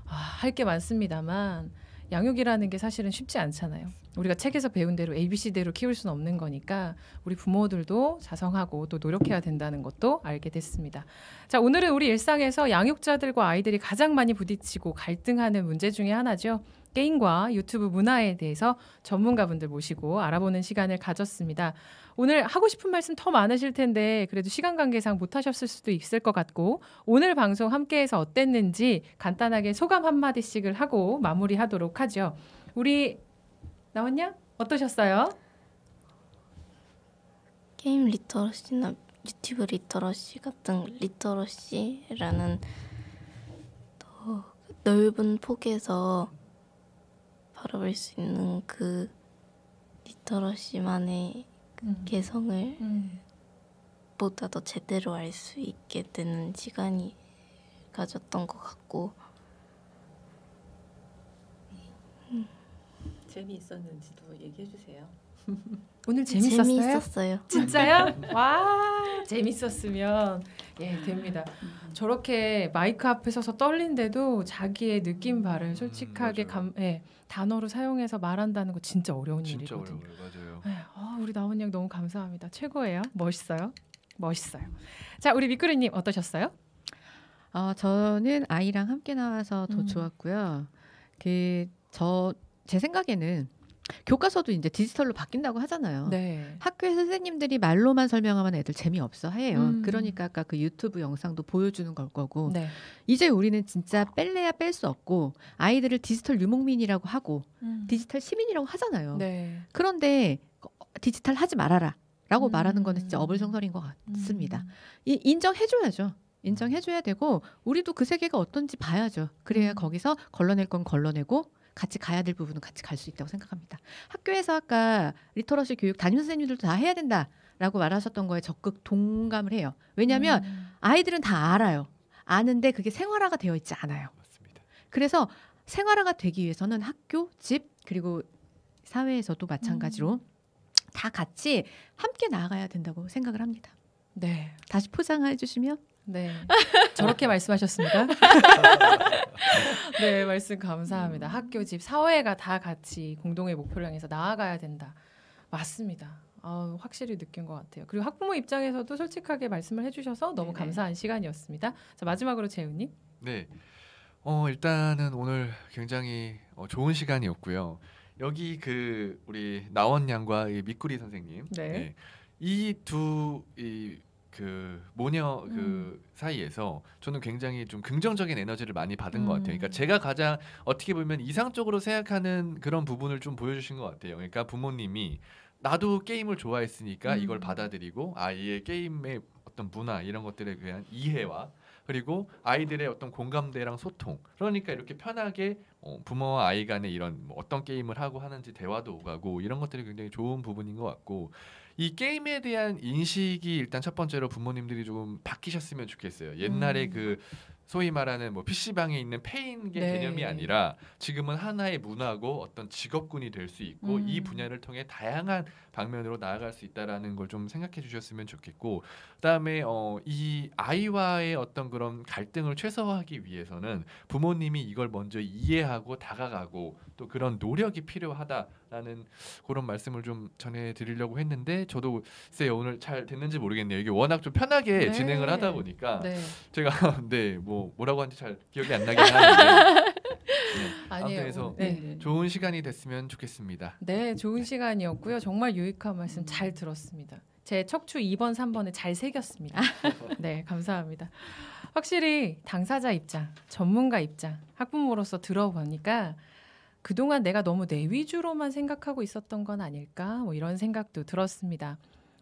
할 게 많습니다만 양육이라는 게 사실은 쉽지 않잖아요. 우리가 책에서 배운 대로 ABC대로 키울 수는 없는 거니까 우리 부모들도 자성하고 또 노력해야 된다는 것도 알게 됐습니다. 자, 오늘은 우리 일상에서 양육자들과 아이들이 가장 많이 부딪히고 갈등하는 문제 중에 하나죠. 게임과 유튜브 문화에 대해서 전문가분들 모시고 알아보는 시간을 가졌습니다. 오늘 하고 싶은 말씀 더 많으실 텐데 그래도 시간 관계상 못하셨을 수도 있을 것 같고 오늘 방송 함께해서 어땠는지 간단하게 소감 한마디씩을 하고 마무리하도록 하죠. 우리 나왔냐? 어떠셨어요? 게임 리터러시나 유튜브 리터러시 같은 리터러시라는 더 넓은 폭에서 바라볼 수 있는 그 리터러시만의 개성을 보다 더 제대로 알 수 있게 되는 시간이 가졌던 것 같고 재미있었는지도 얘기해 주세요. 오늘 재밌었어요? 재미있었어요. 진짜요? 와, 재밌었으면 됩니다. 저렇게 마이크 앞에 서서 떨린데도 자기의 느낌 바를 솔직하게 단어로 사용해서 말한다는 거 진짜 어려운 진짜 일이거든요. 어려워요. 맞아요. 우리 나온 양 너무 감사합니다. 최고예요. 멋있어요. 자, 우리 미꾸리님 어떠셨어요? 저는 아이랑 함께 나와서 더 좋았고요. 제 생각에는 교과서도 이제 디지털로 바뀐다고 하잖아요. 네. 학교의 선생님들이 말로만 설명하면 애들 재미없어 해요. 그러니까 아까 그 유튜브 영상도 보여주는 걸 거고 네. 이제 우리는 진짜 뺄래야 뺄 수 없고 아이들을 디지털 유목민이라고 하고 디지털 시민이라고 하잖아요. 네. 그런데 디지털 하지 말아라 라고 말하는 거는 진짜 어불성설인 것 같습니다. 인정해줘야죠. 인정해줘야 되고 우리도 그 세계가 어떤지 봐야죠. 그래야 거기서 걸러낼 건 걸러내고 같이 가야 될 부분은 같이 갈 수 있다고 생각합니다. 학교에서 아까 리터러시 교육 담임 선생님들도 다 해야 된다라고 말하셨던 거에 적극 동감을 해요. 왜냐하면 아이들은 다 알아요. 아는데 그게 생활화가 되어 있지 않아요. 맞습니다. 그래서 생활화가 되기 위해서는 학교, 집 그리고 사회에서도 마찬가지로 다 같이 함께 나아가야 된다고 생각을 합니다. 네. 다시 포장해 주시면 네. 저렇게 말씀하셨습니까? 네, 말씀 감사합니다. 학교, 집, 사회가 다 같이 공동의 목표를 향해서 나아가야 된다. 맞습니다. 확실히 느낀 것 같아요. 그리고 학부모 입장에서도 솔직하게 말씀을 해주셔서 너무 네네. 감사한 시간이었습니다. 자, 마지막으로 재훈님. 네. 일단은 오늘 굉장히 좋은 시간이었고요. 여기 우리 나원 양과 이 미꾸리 선생님, 네. 이 두 모녀 사이에서 저는 굉장히 좀 긍정적인 에너지를 많이 받은 것 같아요. 그러니까 제가 가장 어떻게 보면 이상적으로 생각하는 그런 부분을 좀 보여주신 것 같아요. 그러니까 부모님이 나도 게임을 좋아했으니까 이걸 받아들이고 아이의 게임의 어떤 문화 이런 것들에 대한 이해와 그리고 아이들의 어떤 공감대랑 소통 그러니까 이렇게 편하게 부모와 아이 간에 이런 어떤 게임을 하고 하는지 대화도 오가고 이런 것들이 굉장히 좋은 부분인 것 같고 이 게임에 대한 인식이 일단 첫 번째로 부모님들이 좀 바뀌셨으면 좋겠어요. 옛날에 소위 말하는 PC방에 있는 페인의 네. 개념이 아니라 지금은 하나의 문화고 어떤 직업군이 될 수 있고 이 분야를 통해 다양한 방면으로 나아갈 수 있다라는 걸 좀 생각해 주셨으면 좋겠고 그다음에 이 아이와의 어떤 그런 갈등을 최소화하기 위해서는 부모님이 이걸 먼저 이해하고 다가가고 또 그런 노력이 필요하다. 라는 그런 말씀을 좀 전해드리려고 했는데 저도 글쎄요 오늘 잘 됐는지 모르겠네요. 이게 워낙 좀 편하게 네. 진행을 하다 보니까 네. 제가 네 뭐라고 하는지 잘 기억이 안 나긴 하는데 네. 아니에요. 그래서 네. 좋은 시간이 됐으면 좋겠습니다. 네, 좋은 시간이었고요. 정말 유익한 말씀 잘 들었습니다. 제 척추 2번, 3번에 잘 새겼습니다. 네, 감사합니다. 확실히 당사자 입장, 전문가 입장, 학부모로서 들어보니까 그동안 내가 너무 내 위주로만 생각하고 있었던 건 아닐까? 뭐 이런 생각도 들었습니다.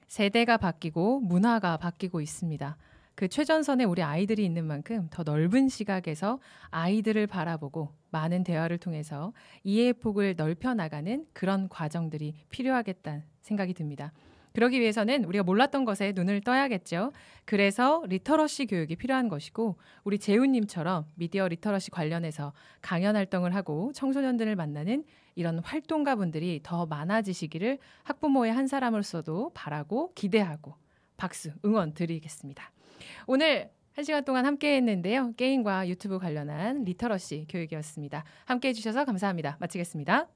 세대가 바뀌고 문화가 바뀌고 있습니다. 그 최전선에 우리 아이들이 있는 만큼 더 넓은 시각에서 아이들을 바라보고 많은 대화를 통해서 이해의 폭을 넓혀 나가는 그런 과정들이 필요하겠다는 생각이 듭니다. 그러기 위해서는 우리가 몰랐던 것에 눈을 떠야겠죠. 그래서 리터러시 교육이 필요한 것이고 우리 재훈님처럼 미디어 리터러시 관련해서 강연 활동을 하고 청소년들을 만나는 이런 활동가분들이 더 많아지시기를 학부모의 한 사람으로서도 바라고 기대하고 박수 응원 드리겠습니다. 오늘 1시간 동안 함께 했는데요. 게임과 유튜브 관련한 리터러시 교육이었습니다. 함께 해주셔서 감사합니다. 마치겠습니다.